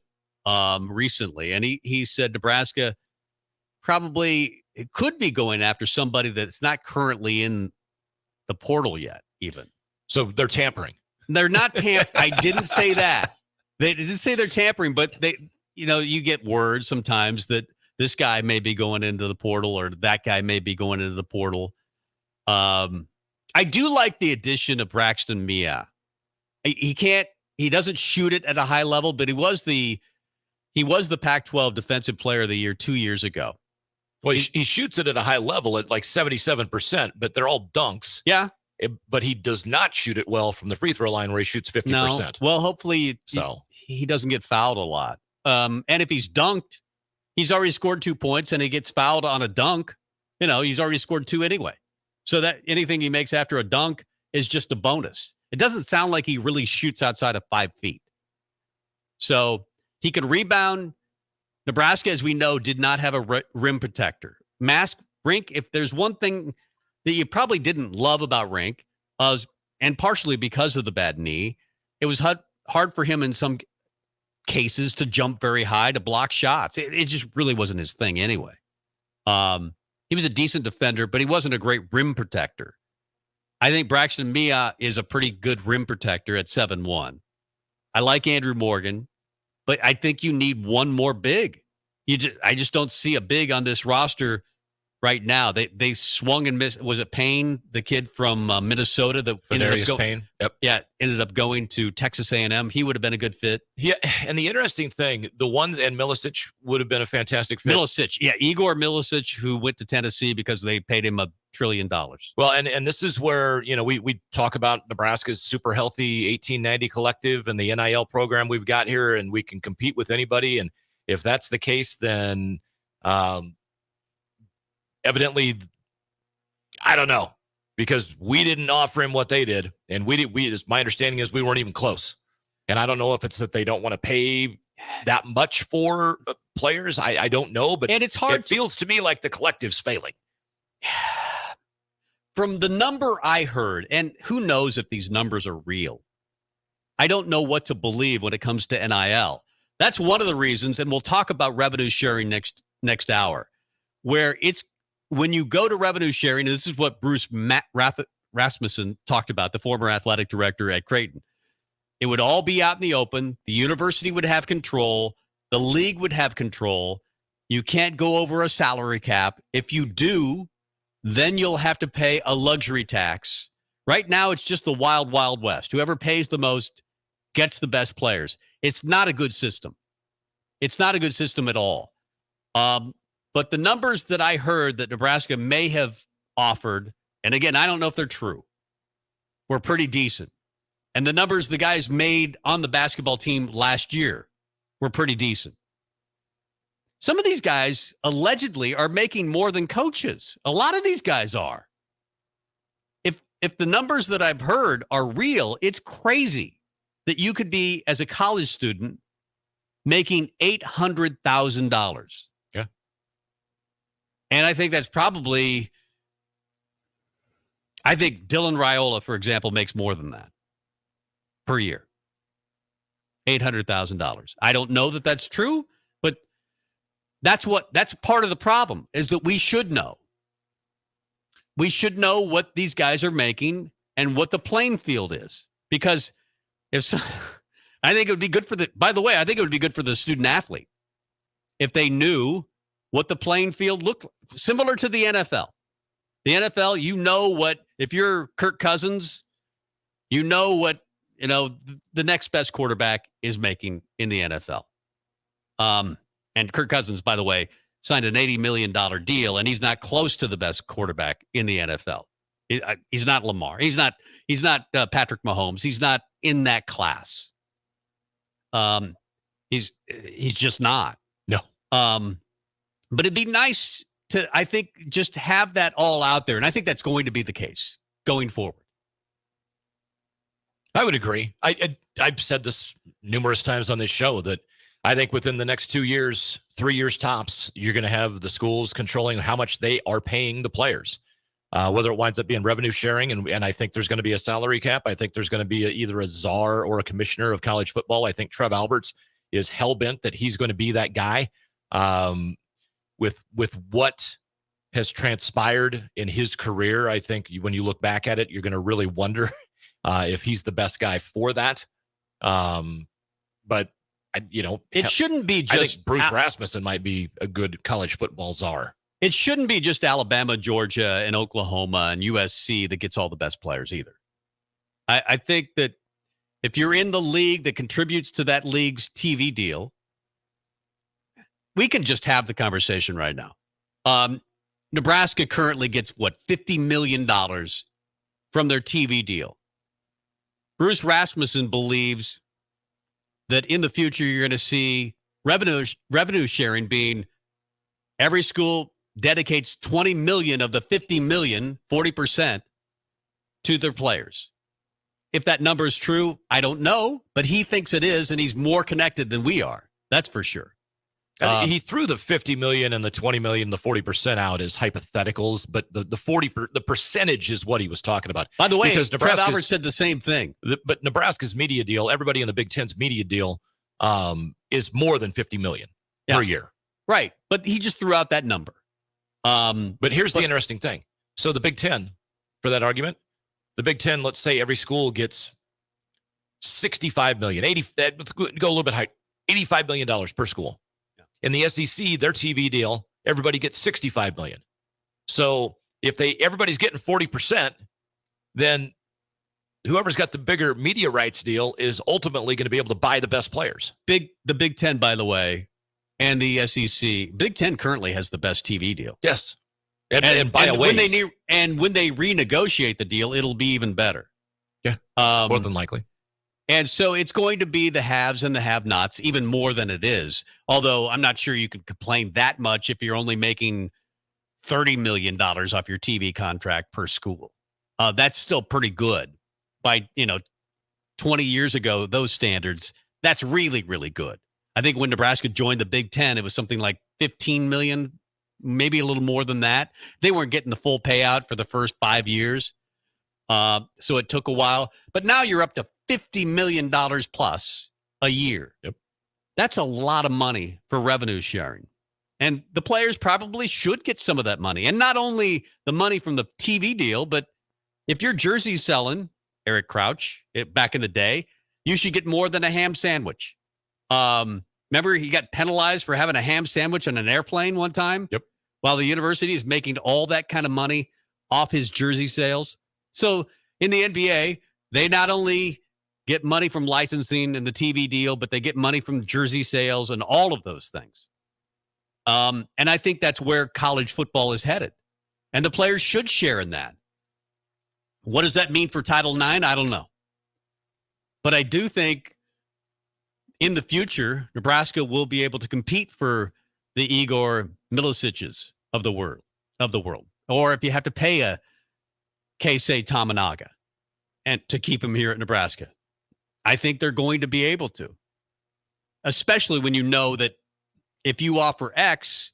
recently, and he said Nebraska probably could be going after somebody that's not currently in the portal yet, even. So they're tampering. They're not I didn't say that. They didn't say they're tampering, but you get words sometimes that this guy may be going into the portal or that guy may be going into the portal. I do like the addition of Braxton Mia. He doesn't shoot it at a high level, but he was the Pac-12 Defensive Player of the Year 2 years ago. Well, he shoots it at a high level at like 77%, but they're all dunks. Yeah. But he does not shoot it well from the free throw line where he shoots 50%. No. Well, hopefully he doesn't get fouled a lot. And if he's dunked, he's already scored 2 points and he gets fouled on a dunk. He's already scored 2 anyway. So that anything he makes after a dunk is just a bonus. It doesn't sound like he really shoots outside of 5 feet. So he could rebound. Nebraska, as we know, did not have a rim protector. Rink, if there's one thing that you probably didn't love about Rink, and partially because of the bad knee, it was hard for him in some cases to jump very high, to block shots. It just really wasn't his thing anyway. He was a decent defender, but he wasn't a great rim protector. I think Braxton Mia is a pretty good rim protector at 7'1". I like Andrew Morgan, but I think you need one more big. I just don't see a big on this roster right now. They swung and missed. Was it Payne, the kid from Minnesota that Payne? Yep. Yeah, ended up going to Texas A&M. He would have been a good fit. Yeah, and the interesting thing, the one and Milicic would have been a fantastic fit. Milicic, yeah, Igor Milicic, who went to Tennessee because they paid him $1 trillion. Well, and this is where we talk about Nebraska's super healthy 1890 collective and the NIL program we've got here, and we can compete with anybody. And if that's the case, then evidently, I don't know, because we didn't offer him what they did, and my understanding is we weren't even close. And I don't know if it's that they don't want to pay that much for players. I don't know, but and it's hard. It feels to me like the collective's failing. From the number I heard, and who knows if these numbers are real, I don't know what to believe when it comes to NIL. That's one of the reasons, and we'll talk about revenue sharing next hour, where it's when you go to revenue sharing, and this is what Bruce Rasmussen talked about, the former athletic director at Creighton. It would all be out in the open. The university would have control. The league would have control. You can't go over a salary cap. If you do, then you'll have to pay a luxury tax. Right now, it's just the wild, wild west. Whoever pays the most gets the best players. It's not a good system. It's not a good system at all. But the numbers that I heard that Nebraska may have offered, and again, I don't know if they're true, were pretty decent. And the numbers the guys made on the basketball team last year were pretty decent. Some of these guys allegedly are making more than coaches. A lot of these guys are. If the numbers that I've heard are real, it's crazy that you could be, as a college student, making $800,000. Yeah. And I think that's probably, I think Dylan Raiola, for example, makes more than that per year. $800,000. I don't know that that's true, but that's part of the problem, is that we should know. we should know what these guys are making and what the playing field is. Because I think it would be good for by the way, I think it would be good for the student athlete if they knew what the playing field looked like, similar to the NFL. The NFL, you know what, if you're Kirk Cousins, you know what, the next best quarterback is making in the NFL. And Kirk Cousins, by the way, signed an $80 million deal, and he's not close to the best quarterback in the NFL. He's not Lamar. He's not Patrick Mahomes. He's not in that class. He's just not. No. But it'd be nice to, I think, just have that all out there. And I think that's going to be the case going forward. I would agree. I've said this numerous times on this show that I think within the next 2 years, 3 years tops, you're going to have the schools controlling how much they are paying the players, whether it winds up being revenue sharing. And I think there's going to be a salary cap. I think there's going to be either a czar or a commissioner of college football. I think Trev Alberts is hell-bent that he's going to be that guy. With what has transpired in his career, I think when you look back at it, you're going to really wonder if he's the best guy for that. But it shouldn't be just. I think Bruce Rasmussen might be a good college football czar. It shouldn't be just Alabama, Georgia, and Oklahoma and USC that gets all the best players either. I think that if you're in the league that contributes to that league's TV deal, we can just have the conversation right now. Nebraska currently gets, $50 million from their TV deal. Bruce Rasmussen believes that in the future you're going to see revenue sharing being every school dedicates $20 million of the $50 million, 40%, to their players. If that number is true, I don't know, but he thinks it is, and he's more connected than we are. That's for sure. He threw the 50 million and the 20 million, the 40% out as hypotheticals, but the percentage is what he was talking about. By the way, because Trev Alberts said the same thing. But Nebraska's media deal, everybody in the Big Ten's media deal, is more than 50 million per year. Right. But he just threw out that number. But here's the interesting thing. So the Big Ten, for that argument, the Big Ten, let's say every school gets 65 million, 80, let's go a little bit higher, $85 million per school. In the SEC, their TV deal, everybody gets 65 million. So if everybody's getting 40%, then whoever's got the bigger media rights deal is ultimately going to be able to buy the best players. The Big Ten, by the way, and the SEC, Big Ten currently has the best TV deal. Yes. And by a ways. When they renegotiate the deal, it'll be even better. Yeah, more than likely. And so it's going to be the haves and the have-nots even more than it is. Although I'm not sure you can complain that much if you're only making $30 million off your TV contract per school. That's still pretty good. By 20 years ago, those standards, that's really, really good. I think when Nebraska joined the Big Ten, it was something like 15 million, maybe a little more than that. They weren't getting the full payout for the first 5 years. So it took a while. But now you're up to $50 million plus a year. Yep. That's a lot of money for revenue sharing. And the players probably should get some of that money. And not only the money from the TV deal, but if your jersey's selling, Eric Crouch, back in the day, you should get more than a ham sandwich. Remember he got penalized for having a ham sandwich on an airplane one time? Yep. While the university is making all that kind of money off his jersey sales. So in the NBA, they not only get money from licensing and the TV deal, but they get money from jersey sales and all of those things. And I think that's where college football is headed. And the players should share in that. What does that mean for Title IX? I don't know. But I do think in the future, Nebraska will be able to compete for the Igor Miliciches of the world. Or if you have to pay a Keisei Tamanaga and to keep him here at Nebraska, I think they're going to be able to, especially when you know that if you offer X,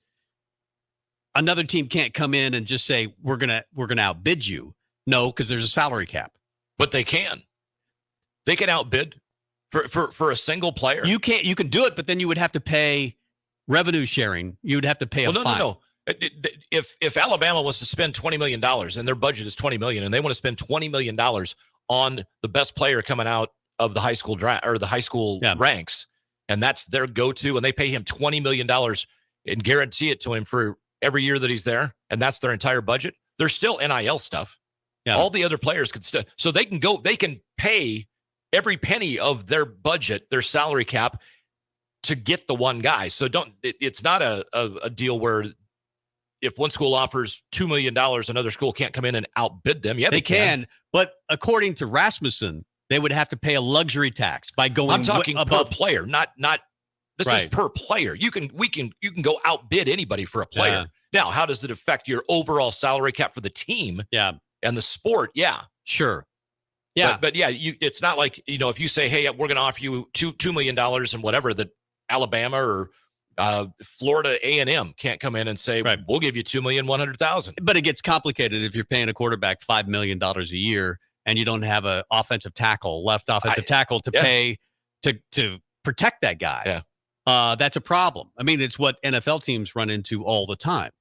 another team can't come in and just say, we're going to outbid you. No, because there's a salary cap. But they can. They can outbid for a single player. You can do it, but then you would have to pay revenue sharing. You would have to pay a fine. No. If Alabama was to spend $20 million and their budget is $20 million and they want to spend $20 million on the best player coming out of the high school draft or the high school ranks, and that's their go-to, and they pay him $20 million and guarantee it to him for every year that he's there, and that's their entire budget, there's still NIL stuff. Yeah. All the other players could still, so they can pay every penny of their budget, their salary cap, to get the one guy. So it's not a deal where if one school offers $2 million, another school can't come in and outbid them. Yeah, they can. But according to Rasmussen, they would have to pay a luxury tax by going. I'm talking per player, not. This is per player. You can go outbid anybody for a player. Now, how does it affect your overall salary cap for the team? Yeah, and the sport. Yeah, sure. Yeah, but yeah, it's not like, if you say, hey, we're going to offer you $2 million and whatever, that Alabama or Florida A&M can't come in and say, we'll give you $2,100,000. But it gets complicated if you're paying a quarterback $5 million a year and you don't have an offensive tackle to pay to protect that guy. Yeah. That's a problem. I mean, it's what NFL teams run into all the time.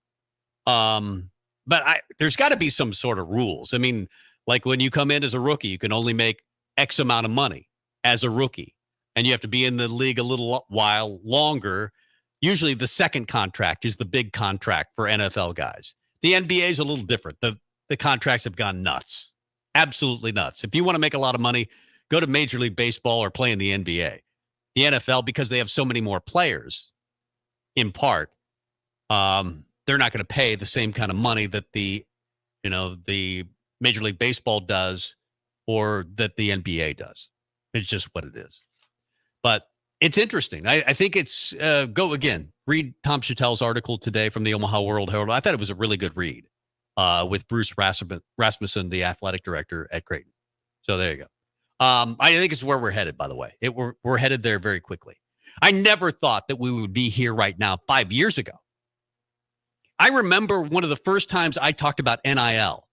But there's got to be some sort of rules. I mean, like when you come in as a rookie, you can only make X amount of money as a rookie, and you have to be in the league a little while longer. Usually the second contract is the big contract for NFL guys. The NBA is a little different. The contracts have gone nuts, absolutely nuts. If you want to make a lot of money, go to Major League Baseball or play in the NBA. The NFL, because they have so many more players, in part, they're not going to pay the same kind of money that the Major League Baseball does or that the NBA does. It's just what it is. But it's interesting. I think it's read Tom Chattel's article today from the Omaha World Herald. I thought it was a really good read with Bruce Rasmussen, the athletic director at Creighton. So there you go. I think it's where we're headed, by the way. We're headed there very quickly. I never thought that we would be here right now 5 years ago. I remember one of the first times I talked about NIL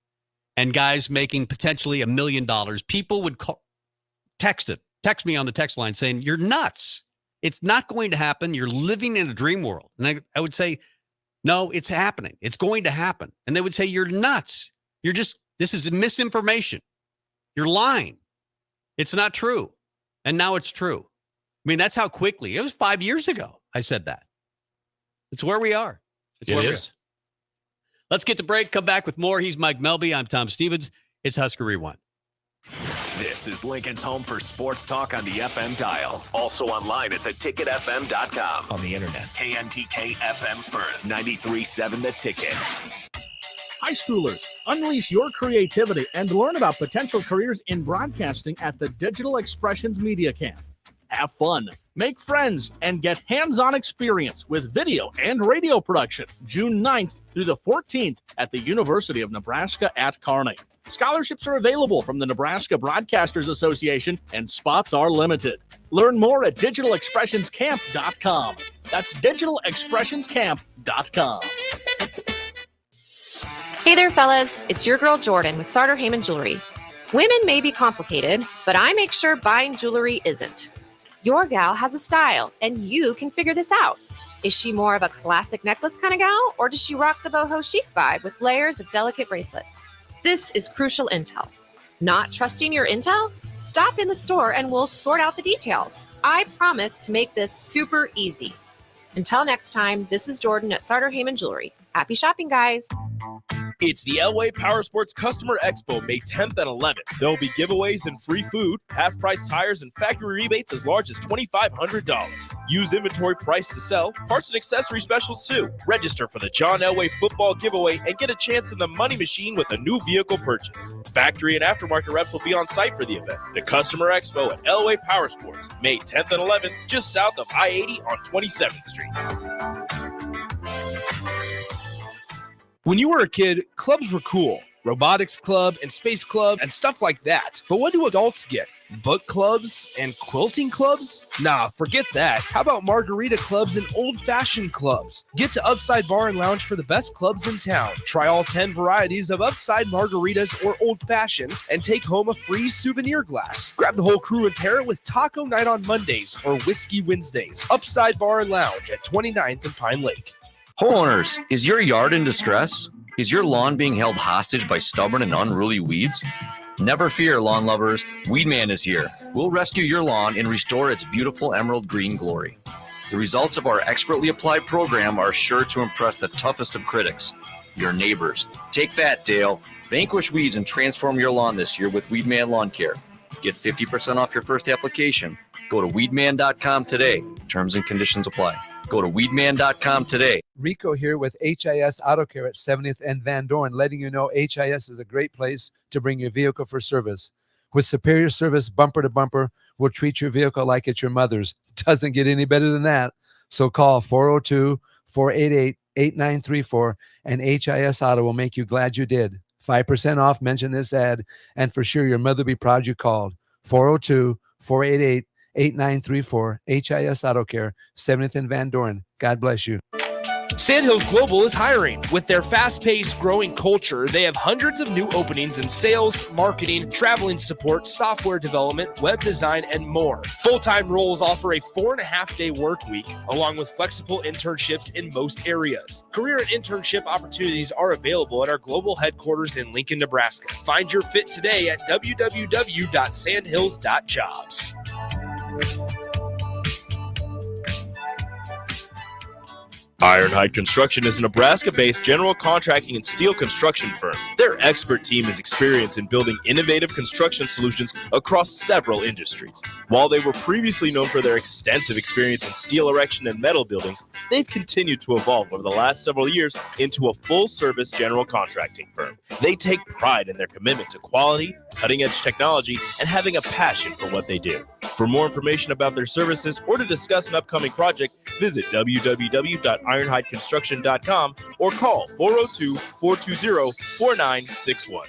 and guys making potentially $1 million. People would text me on the text line saying, you're nuts. It's not going to happen. You're living in a dream world. And I would say, no, it's happening. It's going to happen. And they would say, you're nuts. This is misinformation. You're lying. It's not true. And now it's true. I mean, that's how quickly. It was 5 years ago I said that. It's where we are. It is. Let's get to break. Come back with more. He's Mike Melby. I'm Tom Stevens. It's Husker Rewind. This is Lincoln's home for sports talk on the FM dial. Also online at theticketfm.com. On the internet. KNTK FM Firth, 93.7 The Ticket. High schoolers, unleash your creativity and learn about potential careers in broadcasting at the Digital Expressions Media Camp. Have fun, make friends, and get hands-on experience with video and radio production June 9th through the 14th at the University of Nebraska at Kearney. Scholarships are available from the Nebraska Broadcasters Association, and spots are limited. Learn more at digitalexpressionscamp.com. That's digitalexpressionscamp.com. Hey there, fellas. It's your girl Jordan with Sartor Heyman Jewelry. Women may be complicated, but I make sure buying jewelry isn't. Your gal has a style, and you can figure this out. Is she more of a classic necklace kind of gal, or does she rock the boho chic vibe with layers of delicate bracelets? This is crucial intel. Not trusting your intel? Stop in the store and we'll sort out the details. I promise to make this super easy. Until next time, this is Jordan at Sartor Heyman Jewelry. Happy shopping, guys. It's the Elway Power Sports Customer Expo, May 10th and 11th. There will be giveaways and free food, half-price tires, and factory rebates as large as $2,500. Used inventory price to sell, parts and accessory specials too. Register for the John Elway football giveaway and get a chance in the money machine with a new vehicle purchase. Factory and aftermarket reps will be on site for the event. The Customer Expo at Elway Power Sports, May 10th and 11th, just south of I-80 on 27th Street. When you were a kid, clubs were cool. Robotics club and space club and stuff like that. But what do adults get? Book clubs and quilting clubs? Nah, forget that. How about margarita clubs and old-fashioned clubs? Get to Upside Bar and Lounge for the best clubs in town. Try all 10 varieties of Upside margaritas or old fashions and take home a free souvenir glass. Grab the whole crew and pair it with Taco Night on Mondays or Whiskey Wednesdays. Upside Bar and Lounge at 29th and Pine Lake. Homeowners, is your yard in distress? Is your lawn being held hostage by stubborn and unruly weeds? Never fear, lawn lovers. Weedman is here. We'll rescue your lawn and restore its beautiful emerald green glory. The results of our expertly applied program are sure to impress the toughest of critics, your neighbors. Take that, Dale. Vanquish weeds and transform your lawn this year with Weedman Lawn Care. Get 50% off your first application. Go to weedman.com today. Terms and conditions apply. Go to weedman.com today. Rico here with HIS Auto Care at 70th and Van Dorn, letting you know HIS is a great place to bring your vehicle for service. With superior service bumper to bumper, we'll treat your vehicle like it's your mother's. Doesn't get any better than that. So call 402-488-8934 and HIS Auto will make you glad you did. 5% off, mention this ad, and for sure your mother will be proud you called. 402-488-8934, HIS Auto Care, 70th and Van Dorn. God bless you. Sandhills Global is hiring. With their fast-paced, growing culture, they have hundreds of new openings in sales, marketing, traveling support, software development, web design, and more. Full-time roles offer a 4.5-day work week, along with flexible internships in most areas. Career and internship opportunities are available at our global headquarters in Lincoln, Nebraska. Find your fit today at www.sandhills.jobs. Ironhide Construction is a Nebraska-based general contracting and steel construction firm. Their expert team is experienced in building innovative construction solutions across several industries. While they were previously known for their extensive experience in steel erection and metal buildings, they've continued to evolve over the last several years into a full-service general contracting firm. They take pride in their commitment to quality, cutting-edge technology, and having a passion for what they do. For more information about their services or to discuss an upcoming project, visit www.ironhideconstruction.com or call 402-420-4961.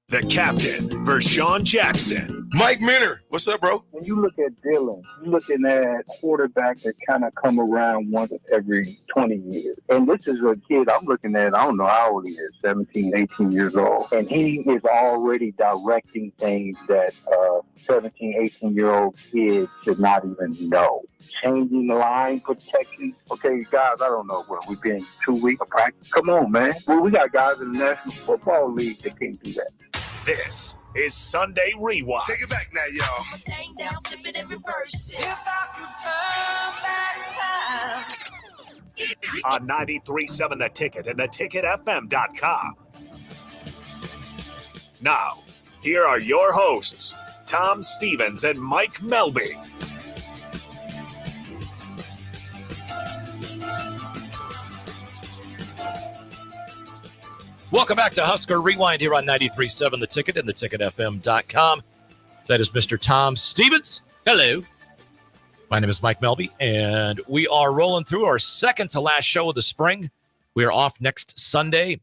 The captain, Vershawn Jackson. Mike Minner, what's up, bro? When you look at Dylan, you're looking at quarterbacks that kind of come around once every 20 years. And this is a kid I'm looking at, I don't know how old he is, 17, 18 years old. And he is already directing things that 17, 18-year-old kids should not even know. Changing the line protection. Okay, guys, I don't know what we've been 2 weeks of practice. Come on, man. Well, we got guys in the National Football League that can't do that. This is Sunday Rewind. Take it back now, y'all. On 93.7 The Ticket and theticketfm.com. Now, here are your hosts, Tom Stevens and Mike Melby. Welcome back to Husker Rewind here on 93.7 The Ticket and theticketfm.com. That is Mr. Tom Stevens. Hello. My name is Mike Melby, and we are rolling through our second to last show of the spring. We are off next Sunday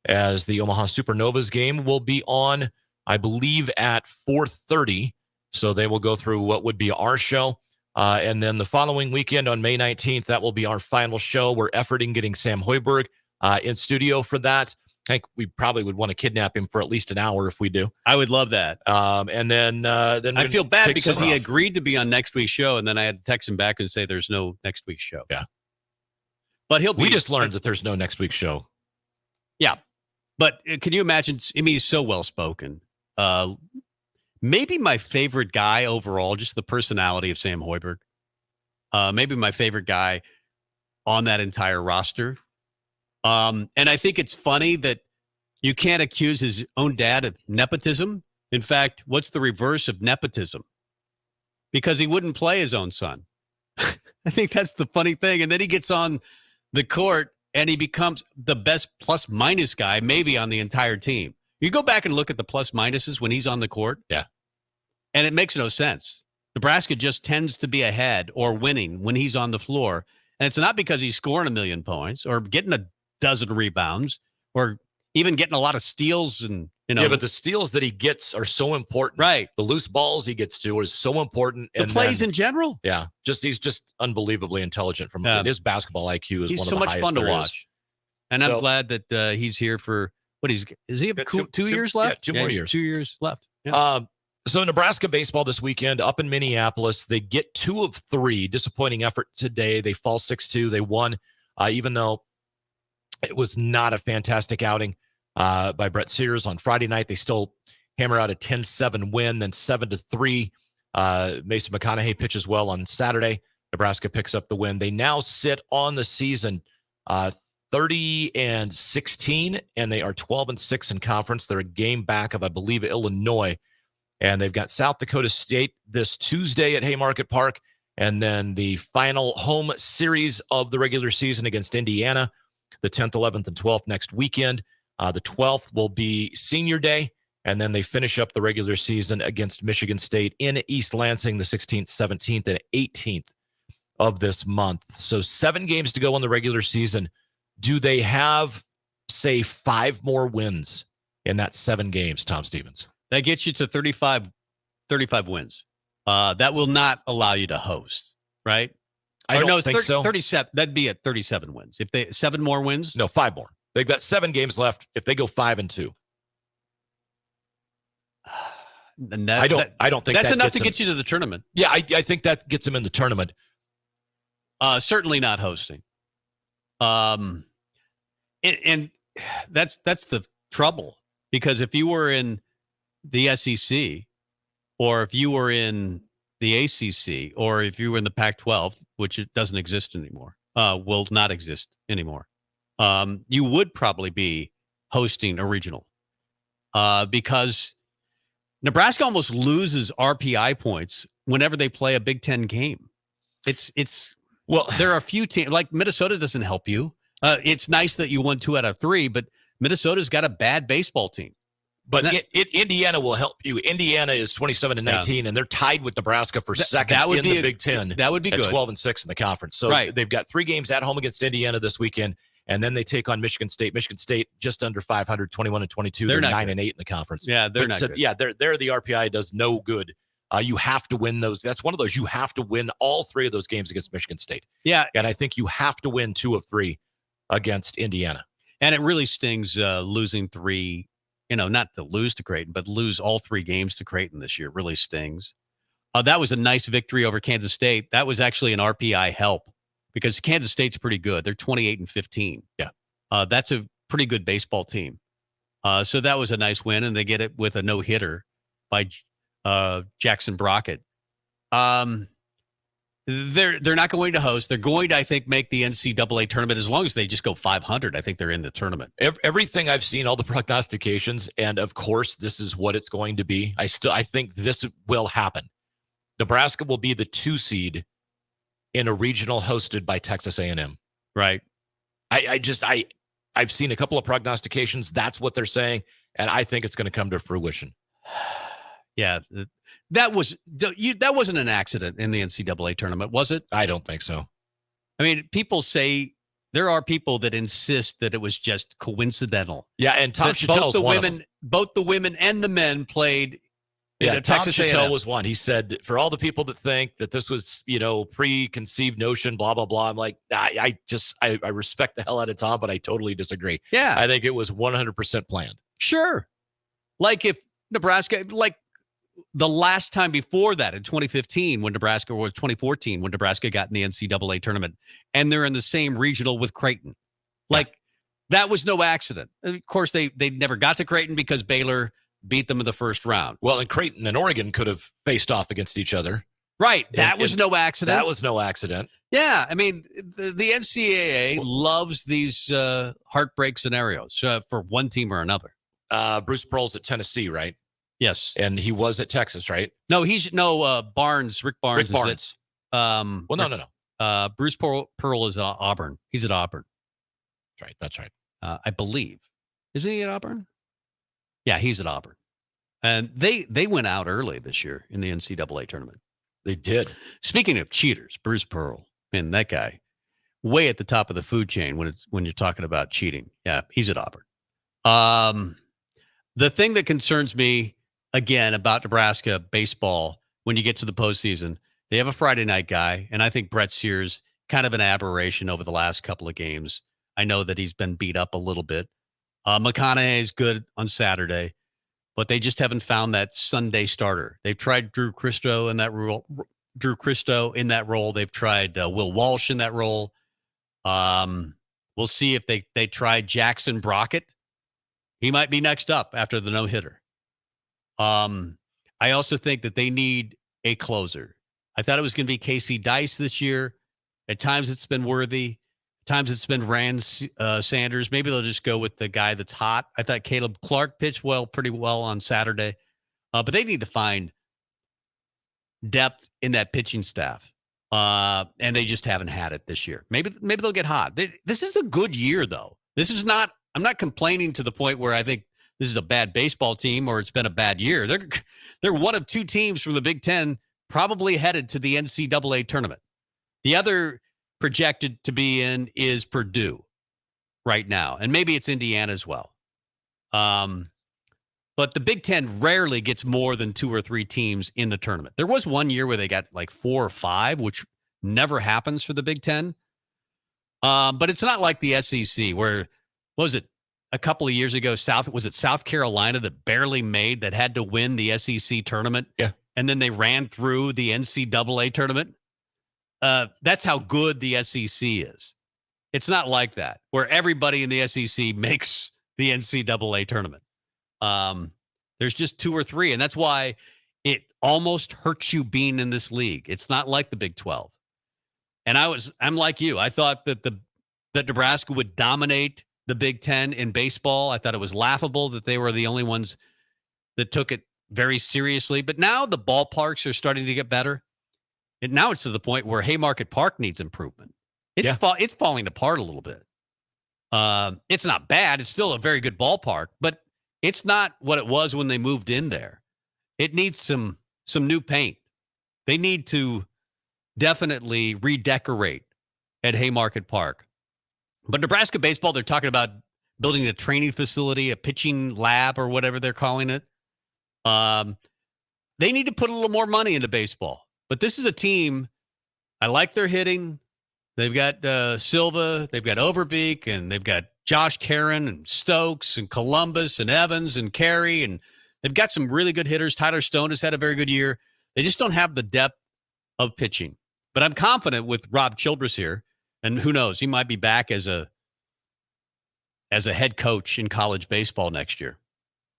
as the Omaha Supernovas game will be on, I believe, at 4:30. So they will go through what would be our show. And then the following weekend on May 19th, that will be our final show. We're efforting getting Sam Hoiberg in studio for that. I think we probably would want to kidnap him for at least an hour if we do. I would love that. And then I feel bad because he off. agreed to be on next week's show, and then I had to text him back and say there's no next week's show. Yeah. But he'll be. We just learned that there's no next week's show. Yeah. But can you imagine? I mean, he's so well spoken. Maybe my favorite guy overall, just the personality of Sam Hoiberg. Maybe my favorite guy on that entire roster. And I think it's funny that you can't accuse his own dad of nepotism. In fact, what's the reverse of nepotism? Because he wouldn't play his own son. I think that's the funny thing. And then he gets on the court and he becomes the best plus minus guy maybe on the entire team. You go back and look at the plus minuses when he's on the court. Yeah. And it makes no sense. Nebraska just tends to be ahead or winning when he's on the floor. And it's not because he's scoring 1 million points or getting a dozen rebounds or even getting a lot of steals and Yeah, but the steals that he gets are so important. Right. The loose balls he gets to is so important. The plays in general. Yeah. He's just unbelievably intelligent from his basketball IQ is he's one of so the much highest fun to there watch. is. And So- I'm glad that he's here for is he have two years left? Yeah, 2 more years. 2 years left. Yeah. So Nebraska baseball this weekend up in Minneapolis, they get 2 of 3. Disappointing effort today. They fall 6-2. They won, even though It was not a fantastic outing by Brett Sears on Friday night. They still hammer out a 10-7 win, then 7-3. Mason McConaughey pitches well on Saturday. Nebraska picks up the win. They now sit on the season 30-16, and they are 12-6 in conference. They're a game back of, I believe, Illinois. And they've got South Dakota State this Tuesday at Haymarket Park, and then the final home series of the regular season against Indiana, the 10th, 11th, and 12th next weekend. The 12th will be Senior Day, and then they finish up the regular season against Michigan State in East Lansing the 16th, 17th, and 18th of this month. So 7 games to go in the regular season. Do they have, say, 5 more wins in that 7 games, Tom Stevens? That gets you to 35 wins. That will not allow you to host, right? I don't think so. 37. That'd be at 37 wins. If they 7 more wins? No, 5 more. They've got 7 games left. If they go 5-2. And I don't think that's that enough gets to get you to the tournament. Yeah, I think that gets them in the tournament. Certainly not hosting. And that's the trouble, because if you were in the SEC, or if you were in the ACC, or if you were in the Pac-12, which it doesn't exist anymore, will not exist anymore, you would probably be hosting a regional, because Nebraska almost loses RPI points whenever they play a Big Ten game. Well, there are a few teams, like Minnesota doesn't help you. It's nice that you won 2 out of 3, but Minnesota's got a bad baseball team. But Indiana will help you. Indiana is 27-19, and they're tied with Nebraska for second in the Big Ten. That would be good. 12-6 in the conference. So they've got 3 games at home against Indiana this weekend, and then they take on Michigan State. Michigan State just under 500, 21-22. They're 9-8 in the conference. Yeah, they're not good. Yeah, they're the RPI does no good. You have to win those. That's one of those. You have to win all 3 of those games against Michigan State. Yeah, and I think you have to win 2 of 3 against Indiana. And it really stings losing 3. Not to lose to Creighton, but lose all 3 games to Creighton this year really stings. That was a nice victory over Kansas State. That was actually an RPI help, because Kansas State's pretty good. They're 28-15. Yeah. That's a pretty good baseball team. So that was a nice win, and they get it with a no-hitter by Jackson Brockett. They're not going to host. They're going to, I think, make the NCAA tournament. As long as they just go 500, I think they're in the tournament. Everything I've seen, all the prognostications, and of course, this is what it's going to be. I think this will happen. Nebraska will be the 2 seed in a regional hosted by Texas A&M. Right. I've seen a couple of prognostications. That's what they're saying, and I think it's going to come to fruition. Yeah. That wasn't an accident in the NCAA tournament, was it? I don't think so. I mean, people say, there are people that insist that it was just coincidental. Yeah, and Tom Chattel's one of them. Both the women and the men played. Yeah, Tom Texas Chattel A&M was one. He said, for all the people that think that this was, preconceived notion, blah, blah, blah. I'm like, I respect the hell out of Tom, but I totally disagree. Yeah. I think it was 100% planned. Sure. Like if Nebraska, the last time before that in 2015 when Nebraska, or 2014 when Nebraska got in the NCAA tournament, and they're in the same regional with Creighton. That was no accident. Of course, they never got to Creighton because Baylor beat them in the first round. Well, and Creighton and Oregon could have faced off against each other. Right. That was no accident. That was no accident. Yeah. I mean, the NCAA loves these heartbreak scenarios for one team or another. Bruce Pearl's at Tennessee, right? Yes. And he was at Texas, right? No, Barnes. Rick Barnes. Rick Barnes. No. Bruce Pearl is Auburn. He's at Auburn. That's right. I believe. Isn't he at Auburn? Yeah, he's at Auburn. And they went out early this year in the NCAA tournament. They did. Speaking of cheaters, Bruce Pearl, man, that guy, way at the top of the food chain when you're talking about cheating. Yeah, he's at Auburn. The thing that concerns me, again, about Nebraska baseball, when you get to the postseason, they have a Friday night guy, and I think Brett Sears, kind of an aberration over the last couple of games. I know that he's been beat up a little bit. McConaughey is good on Saturday, but they just haven't found that Sunday starter. They've tried Drew Christo in that role. They've tried Will Walsh in that role. We'll see if they try Jackson Brockett. He might be next up after the no-hitter. I also think that they need a closer. I thought it was going to be Casey Dice this year. At times it's been Worthy. At times it's been Rand Sanders. Maybe they'll just go with the guy that's hot. I thought Caleb Clark pitched pretty well on Saturday. But they need to find depth in that pitching staff. And they just haven't had it this year. Maybe they'll get hot. This is a good year, though. I'm not complaining to the point where I think this is a bad baseball team or it's been a bad year. They're one of two teams from the Big Ten probably headed to the NCAA tournament. The other projected to be in is Purdue right now, and maybe it's Indiana as well. But the Big Ten rarely gets more than 2 or 3 teams in the tournament. There was one year where they got like 4 or 5, which never happens for the Big Ten. But it's not like the SEC where, what was it, a couple of years ago, South Carolina that barely made, that had to win the SEC tournament? Yeah. And then they ran through the NCAA tournament. That's how good the SEC is. It's not like that, where everybody in the SEC makes the NCAA tournament. There's just 2 or 3, and that's why it almost hurts you being in this league. It's not like the Big 12. And I'm like you. I thought that Nebraska would dominate the Big Ten in baseball. I thought it was laughable that they were the only ones that took it very seriously. But now the ballparks are starting to get better. And now it's to the point where Haymarket Park needs improvement. It's falling apart a little bit. It's not bad. It's still a very good ballpark, but it's not what it was when they moved in there. It needs some new paint. They need to definitely redecorate at Haymarket Park. But Nebraska baseball, they're talking about building a training facility, a pitching lab, or whatever they're calling it. They need to put a little more money into baseball. But this is a team, I like their hitting. They've got Silva, they've got Overbeek, and they've got Josh Caron and Stokes and Columbus and Evans and Carey, and they've got some really good hitters. Tyler Stone has had a very good year. They just don't have the depth of pitching. But I'm confident with Rob Childress here, and who knows, he might be back as a head coach in college baseball next year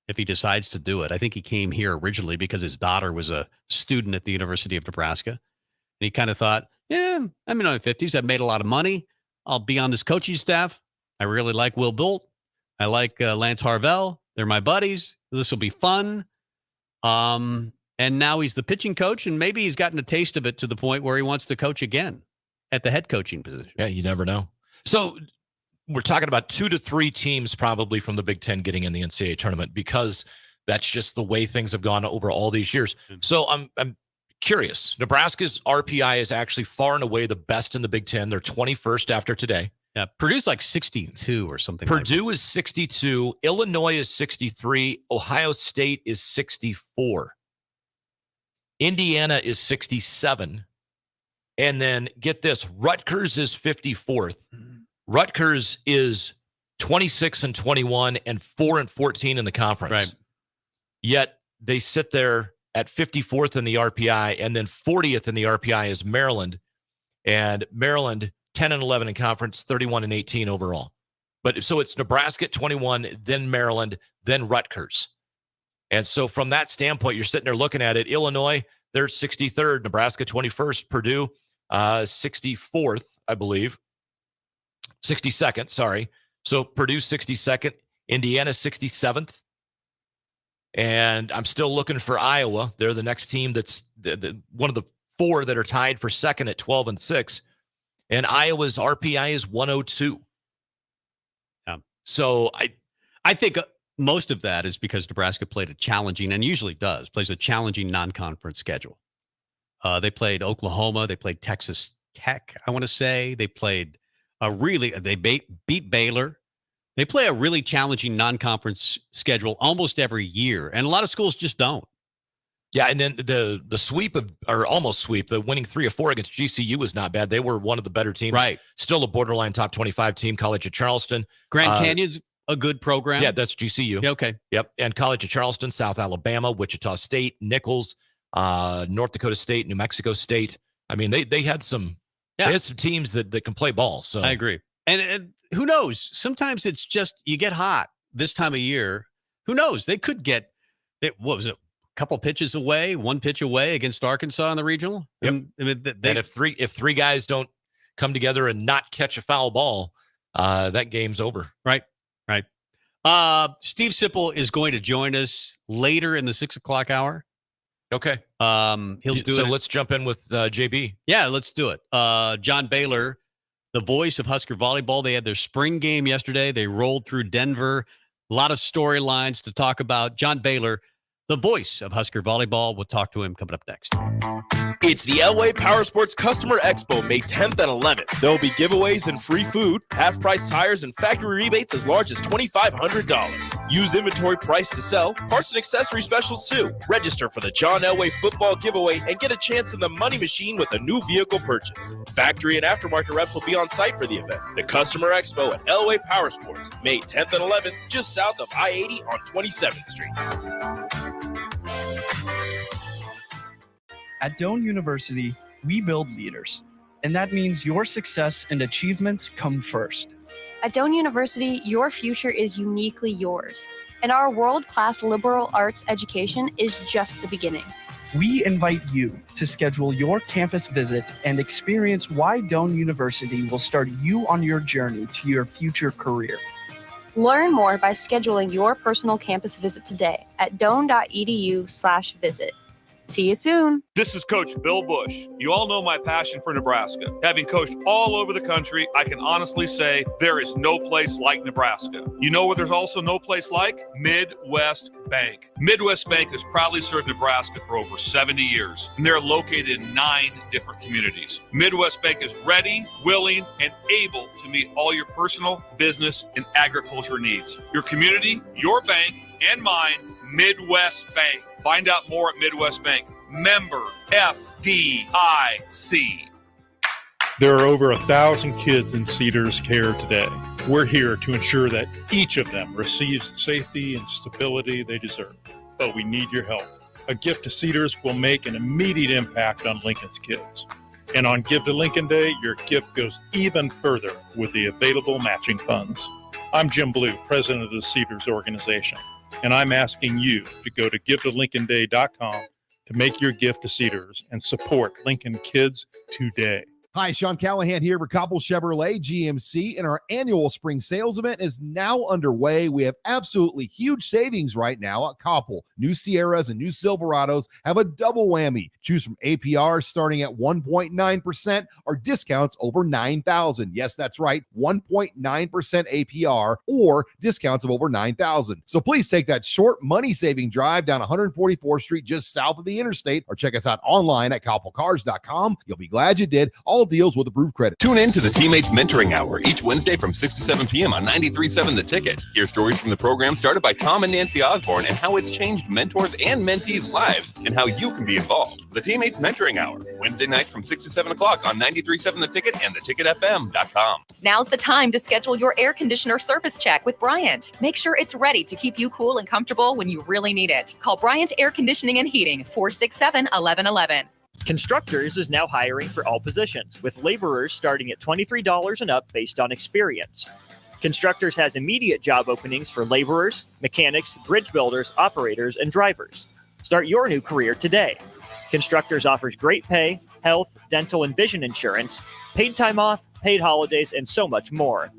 if he decides to do it. I think he came here originally because his daughter was a student at the University of Nebraska. And he kind of thought, yeah, I'm in my 50s. I've made a lot of money. I'll be on this coaching staff. I really like Will Bolt. I like Lance Harvell. They're my buddies. This will be fun. And now he's the pitching coach, and maybe he's gotten a taste of it to the point where he wants to coach again at the head coaching position. Yeah, you never know. So we're talking about 2 to 3 teams probably from the Big Ten getting in the NCAA tournament because that's just the way things have gone over all these years. So I'm curious. Nebraska's RPI is actually far and away the best in the Big Ten. They're 21st after today. Yeah, Purdue's like 62 or something. Purdue is 62. Illinois is 63. Ohio State is 64. Indiana is 67. And then get this, Rutgers is 54th. Rutgers is 26-21 and 4-14 in the conference. Right. Yet they sit there at 54th in the RPI, and then 40th in the RPI is Maryland. And Maryland 10-11 in conference, 31-18 overall. But so it's Nebraska at 21, then Maryland, then Rutgers. And so from that standpoint, you're sitting there looking at it. Illinois, they're 63rd, Nebraska 21st, Purdue 64th, I believe. 62nd, sorry. So Purdue 62nd, Indiana 67th. And I'm still looking for Iowa. They're the next team that's one of the 4 that are tied for second at 12-6. And Iowa's RPI is 102. Yeah. So I think most of that is because Nebraska played a challenging, and usually plays a challenging non-conference schedule. They played Oklahoma. They played Texas Tech, I want to say. They played they beat Baylor. They play a really challenging non-conference schedule almost every year, and a lot of schools just don't. Yeah, and then the sweep or almost sweep, the winning 3 of 4 against GCU was not bad. They were one of the better teams. Right. Still a borderline top 25 team. College of Charleston. Grand Canyon's a good program. Yeah, that's GCU. Yeah, okay. Yep. And College of Charleston, South Alabama, Wichita State, Nichols, North Dakota State, New Mexico State. I mean, they had some teams that can play ball. So I agree. And who knows? Sometimes it's just you get hot this time of year. Who knows? They could get what was it? A couple pitches away, one pitch away against Arkansas in the regional. Yep. And if three guys don't come together and not catch a foul ball, that game's over. Right. Steve Sipple is going to join us later in the 6 o'clock hour. Okay. He'll do it. So let's jump in with JB. Yeah, let's do it. John Baylor, the voice of Husker volleyball. They had their spring game yesterday. They rolled through Denver. A lot of storylines to talk about. John Baylor, the voice of Husker volleyball. We'll talk to him coming up next. It's the Elway Power Sports Customer Expo, May 10th and 11th. There will be giveaways and free food, half-price tires, and factory rebates as large as $2,500. Used inventory price to sell, parts and accessory specials too. Register for the John Elway football giveaway and get a chance in the money machine with a new vehicle purchase. Factory and aftermarket reps will be on site for the event. The Customer Expo at Elway Power Sports, May 10th and 11th, just south of I-80 on 27th Street. At Doane University, we build leaders, and that means your success and achievements come first. At Doane University, your future is uniquely yours, and our world-class liberal arts education is just the beginning. We invite you to schedule your campus visit and experience why Doane University will start you on your journey to your future career. Learn more by scheduling your personal campus visit today at doane.edu/visit. See you soon. This is Coach Bill Bush. You all know my passion for Nebraska. Having coached all over the country, I can honestly say there is no place like Nebraska. You know where there's also no place like? Midwest Bank. Midwest Bank has proudly served Nebraska for over 70 years, and they're located in 9 different communities. Midwest Bank is ready, willing, and able to meet all your personal, business, and agriculture needs. Your community, your bank, and mine, Midwest Bank. Find out more at Midwest Bank. Member FDIC. There are over 1,000 kids in Cedars care today. We're here to ensure that each of them receives safety and stability they deserve. But we need your help. A gift to Cedars will make an immediate impact on Lincoln's kids. And on Give to Lincoln Day, your gift goes even further with the available matching funds. I'm Jim Blue, president of the Cedars organization, and I'm asking you to go to givetolincolnday.com to make your gift to Cedars and support Lincoln kids today. Hi, Sean Callahan here for Koppel Chevrolet GMC, and our annual spring sales event is now underway. We have absolutely huge savings right now at Koppel. New Sierras and new Silverados have a double whammy. Choose from APR starting at 1.9% or discounts over $9,000. Yes, that's right, 1.9% APR or discounts of over $9,000. So please take that short money-saving drive down 144th Street just south of the interstate, or check us out online at koppelcars.com. You'll be glad you did. All deals with approved credit. Tune in to the Teammates Mentoring Hour each Wednesday from 6 to 7 p.m. on 93.7 The Ticket. Hear stories from the program started by Tom and Nancy Osborne and how it's changed mentors and mentees' lives and how you can be involved. The Teammates Mentoring Hour, Wednesday nights from 6 to 7 o'clock on 93.7 The Ticket and theticketfm.com. Now's the time to schedule your air conditioner service check with Bryant. Make sure it's ready to keep you cool and comfortable when you really need it. Call Bryant Air Conditioning and Heating, 467-1111. Constructors is now hiring for all positions, with laborers starting at $23 and up based on experience. Constructors has immediate job openings for laborers, mechanics, bridge builders, operators, and drivers. Start your new career today. Constructors offers great pay, health, dental, and vision insurance, paid time off, paid holidays, and so much more.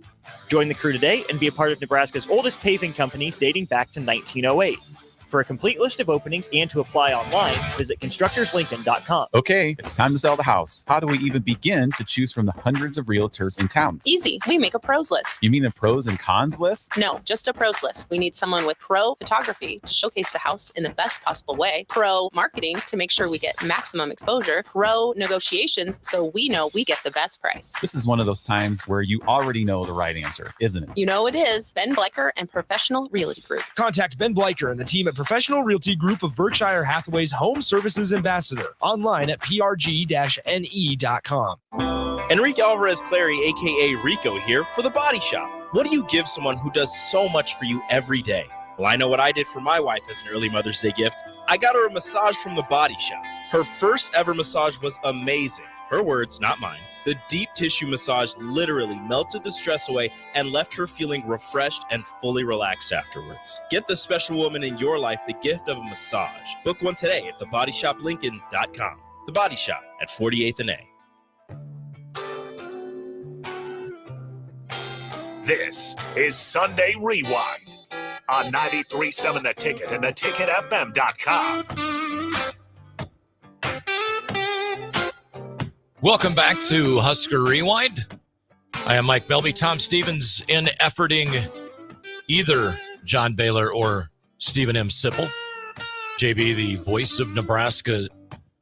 Join the crew today and be a part of Nebraska's oldest paving company dating back to 1908. For a complete list of openings and to apply online, visit constructorslincoln.com. Okay, it's time to sell the house. How do we even begin to choose from the hundreds of realtors in town? Easy. We make a pros list. You mean a pros and cons list? No, just a pros list. We need someone with pro photography to showcase the house in the best possible way, pro marketing to make sure we get maximum exposure, pro negotiations so we know we get the best price. This is one of those times where you already know the right answer, isn't it? You know it is. Ben Bleicher and Professional Realty Group. Contact Ben Bleicher and the team at Professional Realty Group of Berkshire Hathaway's Home Services Ambassador. Online at prg-ne.com. Enrique Alvarez Clary, aka Rico, here for The Body Shop. What do you give someone who does so much for you every day? Well, I know what I did for my wife as an early Mother's Day gift. I got her a massage from The Body Shop. Her first ever massage was amazing. Her words, not mine. The deep tissue massage literally melted the stress away and left her feeling refreshed and fully relaxed afterwards. Get the special woman in your life the gift of a massage. Book one today at thebodyshoplincoln.com. The Body Shop at 48th and A. This is Sunday Rewind on 93.7 The Ticket and theticketfm.com. Welcome back to Husker Rewind. I am Mike Melby. Tom Stevens in efforting either John Baylor or Stephen M. Sipple. JB, the voice of Nebraska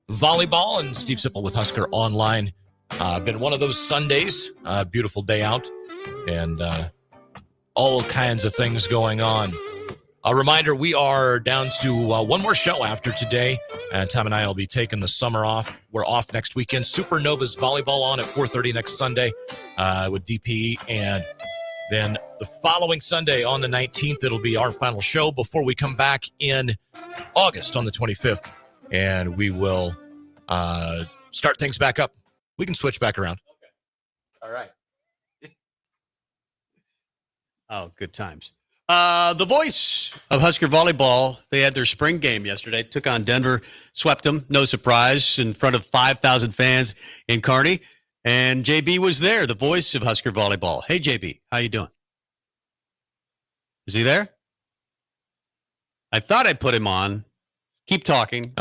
volleyball, and Steve Sipple with Husker Online. Been one of those Sundays. Beautiful day out, and all kinds of things going on. A reminder, we are down to one more show after today. Tom and I will be taking the summer off. We're off next weekend. Supernovas volleyball on at 4:30 next Sunday with DP. And then the following Sunday on the 19th, it'll be our final show before we come back in August on the 25th. And we will start things back up. We can switch back around. Okay. All right. Oh, good times. The voice of Husker volleyball, they had their spring game yesterday, took on Denver, swept them, no surprise, in front of 5,000 fans in Kearney. And JB was there, the voice of Husker volleyball. Hey, JB, how you doing? Is he there? I thought I put him on. Keep talking.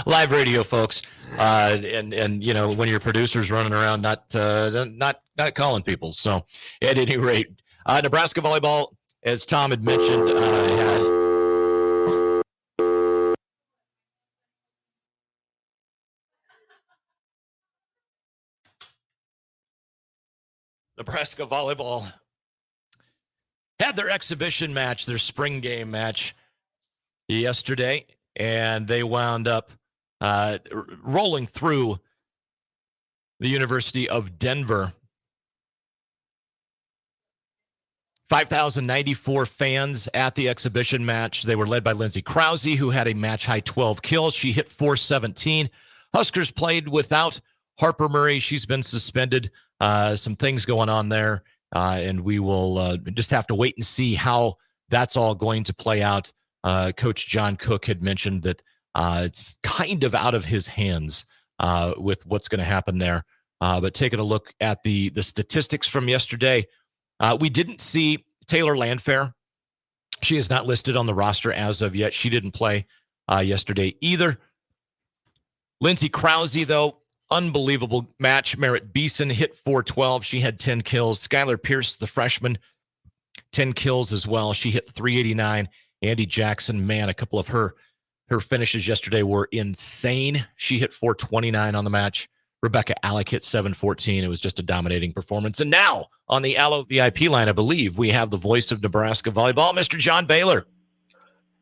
Live radio, folks. And you know, when your producer's running around not calling people. So at any rate, Nebraska volleyball, as Tom had mentioned, had Nebraska volleyball had their exhibition match, their spring game match yesterday, and they wound up rolling through the University of Denver. 5,094 fans at the exhibition match. They were led by Lindsey Krause, who had a match-high 12 kills. She hit .417. Huskers played without Harper Murray. She's been suspended. Some things going on there, and we will just have to wait and see how that's all going to play out. Coach John Cook had mentioned that it's kind of out of his hands with what's going to happen there. But taking a look at the statistics from yesterday, we didn't see Taylor Landfair. She is not listed on the roster as of yet. She didn't play yesterday either. Lindsey Krause, though, unbelievable match. Merritt Beeson hit .412. She had 10 kills. Skylar Pierce, the freshman, 10 kills as well. She hit .389. Andy Jackson, man, a couple of her finishes yesterday were insane. She hit .429 on the match. Rebecca Alec hit .714. It was just a dominating performance. And now on the Allo VIP line, I believe we have the voice of Nebraska volleyball, Mr. John Baylor.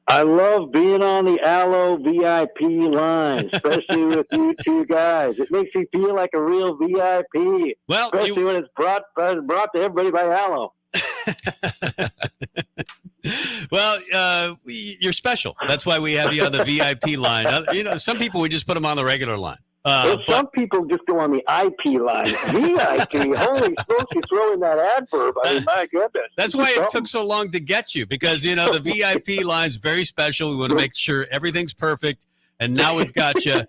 I love being on the Allo VIP line, especially with you two guys. It makes me feel like a real VIP, well, especially when it's brought to everybody by Allo. Well, you're special. That's why we have you on the VIP line. You know, some people, we just put them on the regular line. Some people just go on the IP line. VIP, holy smokes, you throw in that adverb. I mean, my goodness. That's why it took so long to get you, because, you know, the VIP line is very special. We want to make sure everything's perfect. And now we've got you.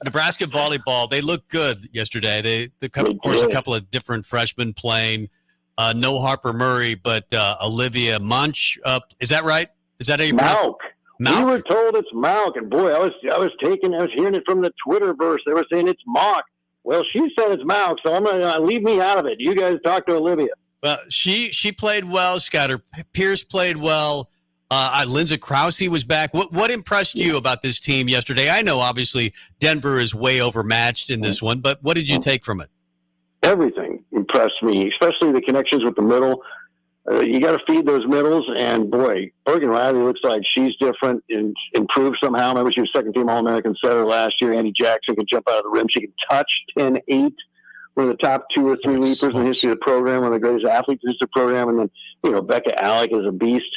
Nebraska volleyball, they looked good yesterday. Of course, a couple of different freshmen playing. No Harper Murray, but Olivia Munch. Is that right? Is that a Malk? We were told it's Malk, and boy, I was hearing it from the Twitterverse. They were saying it's Mock. Well, she said it's Malk, so I'm gonna leave me out of it. You guys talk to Olivia. Well, she played well. Skylar Pierce played well. Lindsey Krause was back. What impressed you about this team yesterday? I know obviously Denver is way overmatched in this one, but what did you take from it? Everything impressed me, especially the connections with the middle. You got to feed those middles, and boy, Bergen Riley looks like she's different and improved somehow. Remember, she was second-team All-American setter last year. Andy Jackson can jump out of the rim. She can touch 10-8. One of the top 2 or 3 leapers in the history of the program, one of the greatest athletes in the history of the program. And then, you know, Becca Alec is a beast.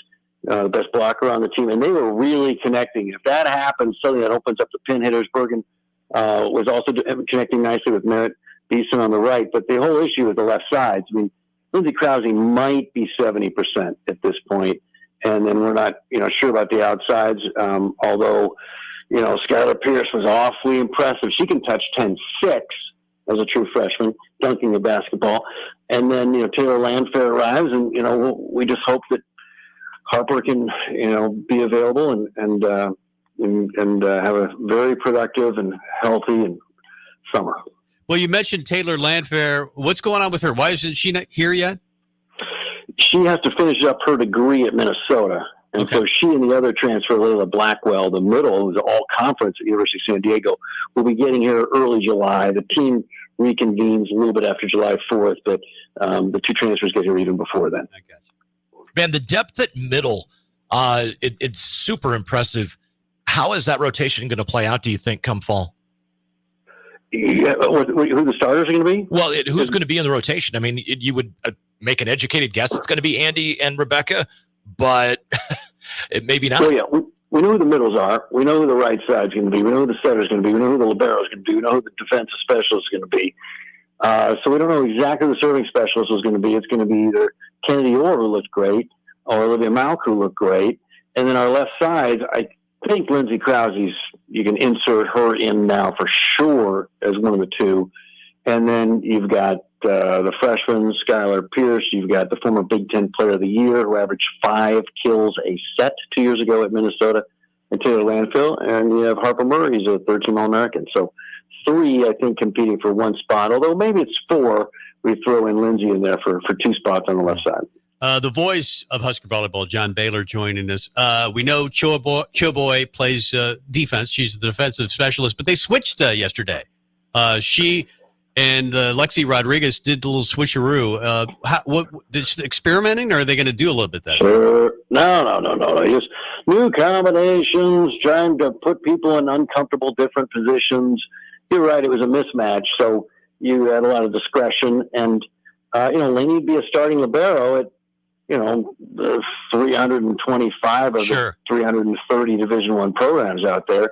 the best blocker on the team, and they were really connecting. If that happens, suddenly that opens up the pin hitters. Bergen was also connecting nicely with Merritt Beeson on the right, but the whole issue is the left sides. I mean, Lindsey Krause might be 70% at this point, and then we're not, sure about the outsides. Although, Skylar Pierce was awfully impressive. She can touch 10-6 as a true freshman, dunking the basketball. And then, Taylor Landfair arrives, and, we just hope that Harper can, be available and have a very productive and healthy and summer. Well, you mentioned Taylor Landfair. What's going on with her? Why isn't she not here yet? She has to finish up her degree at Minnesota. And so she and the other transfer, Layla Blackwell, the middle, who's all conference at the University of San Diego, will be getting here early July. The team reconvenes a little bit after July 4th, but the two transfers get here even before then. I got you. Man, the depth at middle, it's super impressive. How is that rotation going to play out, do you think, come fall? Yeah, who the starters are going to be? Well, who's going to be in the rotation? I mean, you would make an educated guess it's going to be Andy and Rebecca, but it maybe not. Well, yeah, we know who the middles are. We know who the right side's going to be. We know who the setter's going to be. We know who the libero's going to be. We know who the defensive specialist is going to be. So we don't know exactly who the serving specialist is going to be. It's going to be either Kennedy Orr, who looked great, or Olivia Malk, who looked great. And then our left side, I think Lindsey Krause, you can insert her in now for sure as one of the two. And then you've got the freshman, Skylar Pierce. You've got the former Big Ten Player of the Year, who averaged 5 kills a set 2 years ago at Minnesota, and Taylor Landfill. And you have Harper Murray, who's a third-team All-American. So 3, I think, competing for 1 spot, although maybe it's 4. We throw in Lindsey in there for 2 spots on the left side. The voice of Husker volleyball, John Baylor, joining us. We know Choboy plays defense. She's the defensive specialist, but they switched yesterday. She and Lexi Rodriguez did a little switcheroo. Just experimenting, or are they going to do a little bit that? Sure. No. Just new combinations, trying to put people in uncomfortable different positions. You're right. It was a mismatch. So you had a lot of discretion, and Laney would be a starting libero at, the 325 of the 330 Division I programs out there.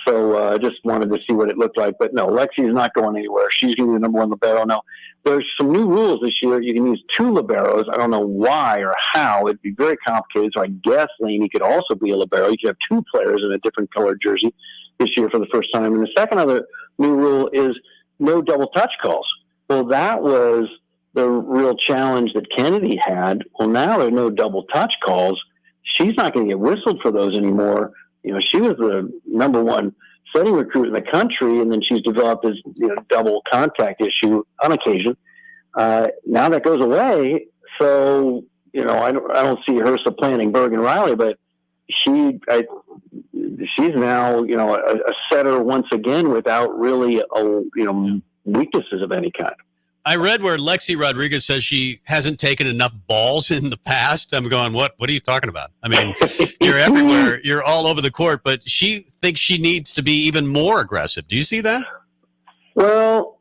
So I just wanted to see what it looked like. But no, Lexi's not going anywhere. She's going to be the number 1 libero. Now, there's some new rules this year. You can use 2 liberos. I don't know why or how. It'd be very complicated. So I guess Laney could also be a libero. You could have 2 players in a different colored jersey this year for the first time. And the second other new rule is no double touch calls. Well, that was the real challenge that Kennedy had. Well, now there are no double touch calls. She's not going to get whistled for those anymore. She was the number 1 setting recruit in the country, and then she's developed this double contact issue on occasion. Now that goes away, so I don't see her supplanting Bergen Riley, but she's now a setter once again without really weaknesses of any kind. I read where Lexi Rodriguez says she hasn't taken enough balls in the past. I'm going, what are you talking about? I mean, you're everywhere. You're all over the court, but she thinks she needs to be even more aggressive. Do you see that? Well,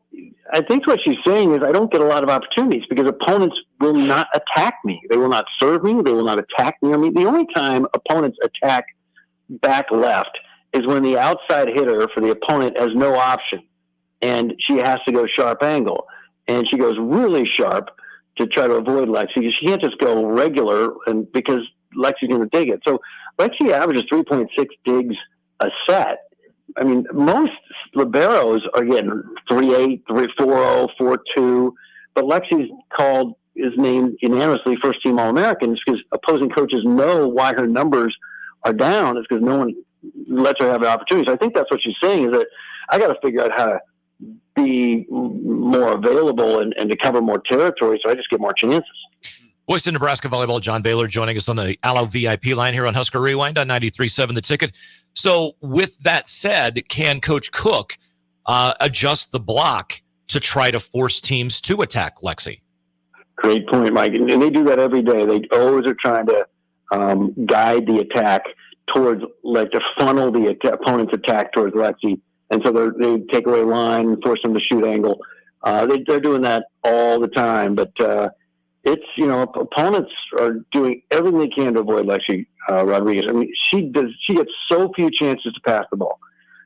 I think what she's saying is I don't get a lot of opportunities because opponents will not attack me. They will not serve me. They will not attack me. I mean, the only time opponents attack back left is when the outside hitter for the opponent has no option, and she has to go sharp angle. And she goes really sharp to try to avoid Lexi. She can't just go regular, and because Lexi's going to dig it. So Lexi averages 3.6 digs a set. I mean, most liberos are getting 3.8, 3.40, 4.2, but Lexi's is named unanimously first-team All-American because opposing coaches know why her numbers are down. It's because no one lets her have an opportunity. So I think that's what she's saying, is that I got to figure out how to be more available and to cover more territory, so I just get more chances. Voice of Nebraska volleyball, John Baylor, joining us on the Allo VIP line here on Husker Rewind on 93.7 The Ticket. So with that said, can Coach Cook adjust the block to try to force teams to attack Lexi? Great point, Mike. And they do that every day. They always are trying to guide the attack towards, to funnel the opponent's attack towards Lexi. And so they take away line, force them to shoot angle. They're doing that all the time. But it's, opponents are doing everything they can to avoid Lexi Rodriguez. I mean, she gets so few chances to pass the ball.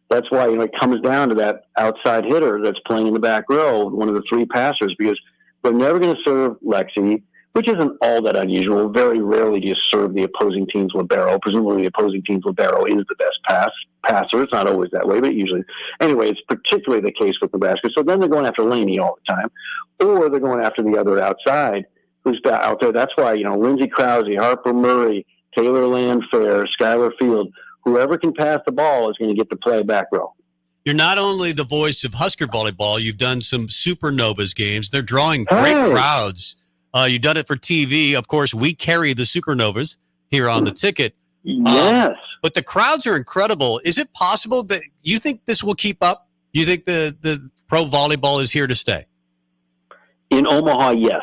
That's why, it comes down to that outside hitter that's playing in the back row, one of the three passers, because they're never going to serve Lexi, which isn't all that unusual. Very rarely do you serve the opposing team's libero. Presumably the opposing team's libero is the best passer. It's not always that way, but usually. Anyway, it's particularly the case with Nebraska. So then they're going after Laney all the time, or they're going after the other outside who's out there. That's why, Lindsey Krause, Harper Murray, Taylor Landfair, Skylar Field, whoever can pass the ball is going to get to play back row. You're not only the voice of Husker volleyball, you've done some Supernovas games. They're drawing great crowds. You've done it for TV. Of course, we carry the Supernovas here on the ticket. Yes. But the crowds are incredible. Is it possible that you think this will keep up? You think the pro volleyball is here to stay? In Omaha, yes.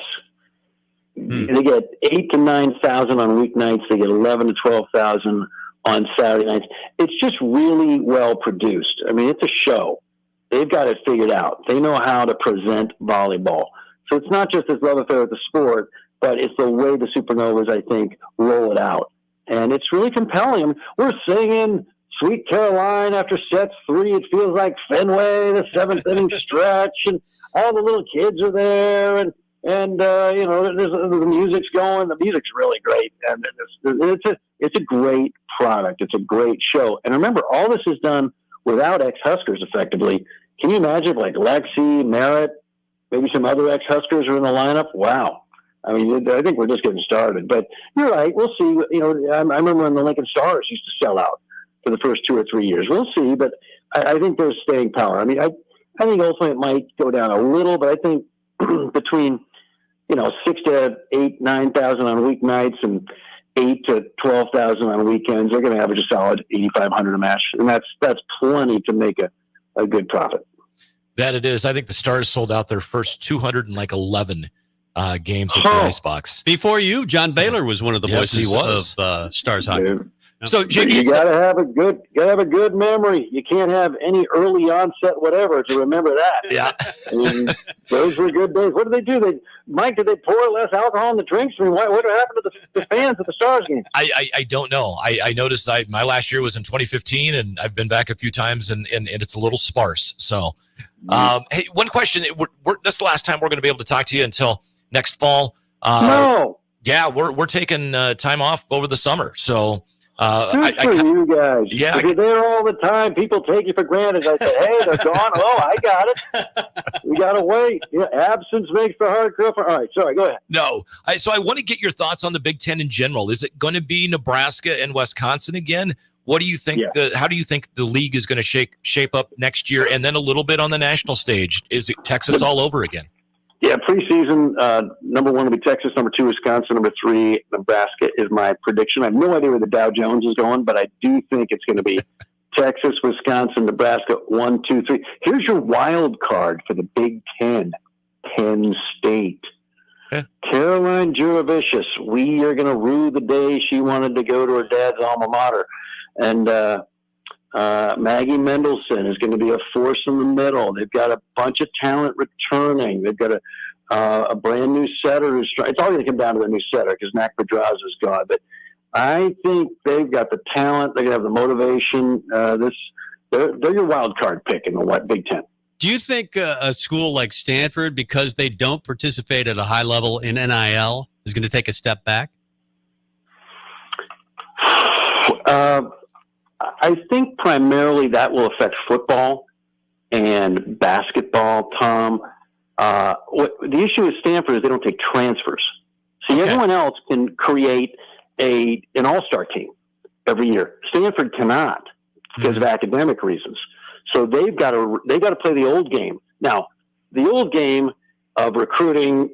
They get 8,000 to 9,000 on weeknights. They get 11,000 to 12,000 on Saturday nights. It's just really well produced. I mean, it's a show. They've got it figured out. They know how to present volleyball. So it's not just this love affair with the sport, but it's the way the Supernovas, I think, roll it out. And it's really compelling. I mean, we're singing Sweet Caroline after sets 3. It feels like Fenway, the 7th inning stretch, and all the little kids are there, and the music's going. The music's really great, and it's a great product. It's a great show. And remember, all this is done without ex-Huskers, effectively. Can you imagine, like Lexi, Merritt, maybe some other ex-Huskers are in the lineup? Wow. I mean, I think we're just getting started. But you're right. We'll see. I remember when the Lincoln Stars used to sell out for the first 2 or 3 years. We'll see. But I think there's staying power. I mean, I think ultimately it might go down a little, but I think between 6,000 to 8,000, 9,000 on weeknights and 8,000 to 12,000 on weekends, they're going to average a solid 8,500 a match, and that's plenty to make a good profit. That it is. I think the Stars sold out their first 211 games at the Icebox. Before you, John Baylor was one of the voices of Stars hockey. Yeah. So, Jake, you got to have a good memory. You can't have any early onset whatever to remember that. Yeah, I mean, those were good days. What did they do? Mike, did they pour less alcohol in the drinks? I mean, what happened to the fans at the Stars game? I don't know. I noticed my last year was in 2015, and I've been back a few times, and it's a little sparse. So, hey, one question. This is the last time we're going to be able to talk to you until next fall. No. Yeah, we're taking time off over the summer, so. Good for you guys. Yeah, if you're there all the time, people take you for granted. I say, hey, they're gone. Oh, I got it. We got to wait. Yeah, absence makes the heart grow. All right, sorry, go ahead. No, so I want to get your thoughts on the Big Ten in general. Is it going to be Nebraska and Wisconsin again? What do you think? Yeah. How do you think the league is going to shape up next year, and then a little bit on the national stage? Is it Texas all over again? Yeah, preseason, number 1 will be Texas, number 2, Wisconsin, number 3, Nebraska is my prediction. I have no idea where the Dow Jones is going, but I do think it's going to be Texas, Wisconsin, Nebraska, 1, 2, 3. Here's your wild card for the Big Ten, Penn State. Yeah. Caroline Juravicius, we are going to rue the day she wanted to go to her dad's alma mater. And Maggie Mendelson is going to be a force in the middle. They've got a bunch of talent returning. They've got a brand new setter who's trying. It's all going to come down to the new setter because Mac Pedraza is gone. But I think they've got the talent. They're going to have the motivation. They're your wild card pick in the Big Ten. Do you think a school like Stanford, because they don't participate at a high level in NIL, is going to take a step back? I think primarily that will affect football and basketball, Tom. The issue with Stanford is they don't take transfers. See, everyone else can create an all-star team every year. Stanford cannot because of academic reasons. So they've got to play the old game. Now, the old game of recruiting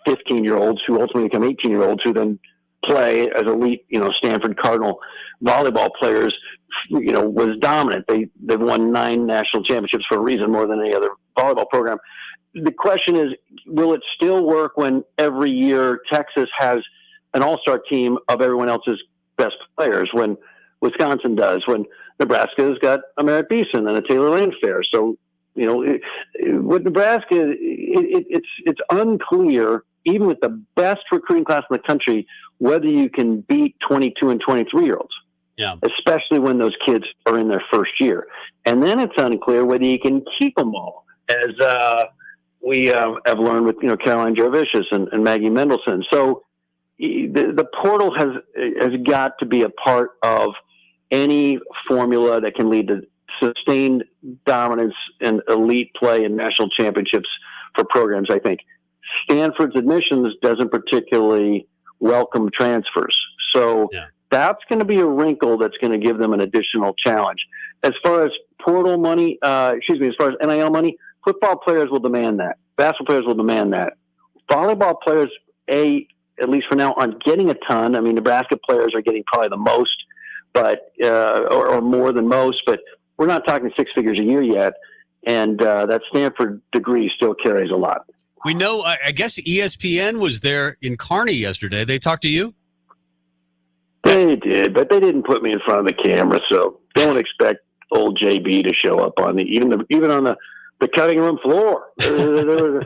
15-year-olds who ultimately become 18-year-olds who then play as elite, Stanford Cardinal volleyball players, was dominant. They've won 9 national championships for a reason, more than any other volleyball program. The question is, will it still work when every year Texas has an all-star team of everyone else's best players, when Wisconsin does, when Nebraska's got a Merritt Beeson and a Taylor Landfair? So, with Nebraska, it's unclear even with the best recruiting class in the country, whether you can beat 22 and 23-year-olds. Yeah. Especially when those kids are in their first year. And then it's unclear whether you can keep them all, as we have learned with, Caroline Jovicius and Maggie Mendelson. So the portal has got to be a part of any formula that can lead to sustained dominance and elite play in national championships for programs, I think. Stanford's admissions doesn't particularly welcome transfers. So that's going to be a wrinkle that's going to give them an additional challenge. As far as portal money, as far as NIL money, football players will demand that. Basketball players will demand that. Volleyball players, at least for now, aren't getting a ton. I mean, Nebraska players are getting probably the most, but or more than most, but we're not talking six figures a year yet. And that Stanford degree still carries a lot. We know, I guess ESPN was there in Kearney yesterday. They talked to you? They did, but they didn't put me in front of the camera, so don't expect old JB to show up on even on the cutting room floor. They're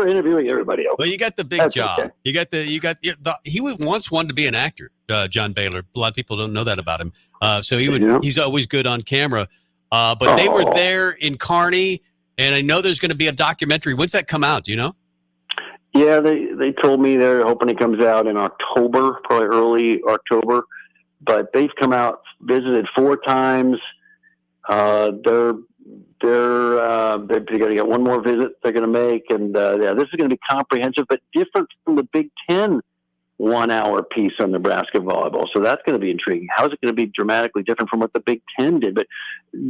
interviewing everybody else. Well, you got the big job. Okay. He once wanted to be an actor, John Baylor. A lot of people don't know that about him. So he's always good on camera. But they were there in Kearney, and I know there's going to be a documentary. When's that come out? Do you know? Yeah, they told me they're hoping it comes out in October, probably early October. But they've come out, visited 4 times. They're going to get one more visit they're going to make, and this is going to be comprehensive, but different from the Big Ten 1 hour piece on Nebraska volleyball. So that's going to be intriguing. How is it going to be dramatically different from what the Big Ten did? But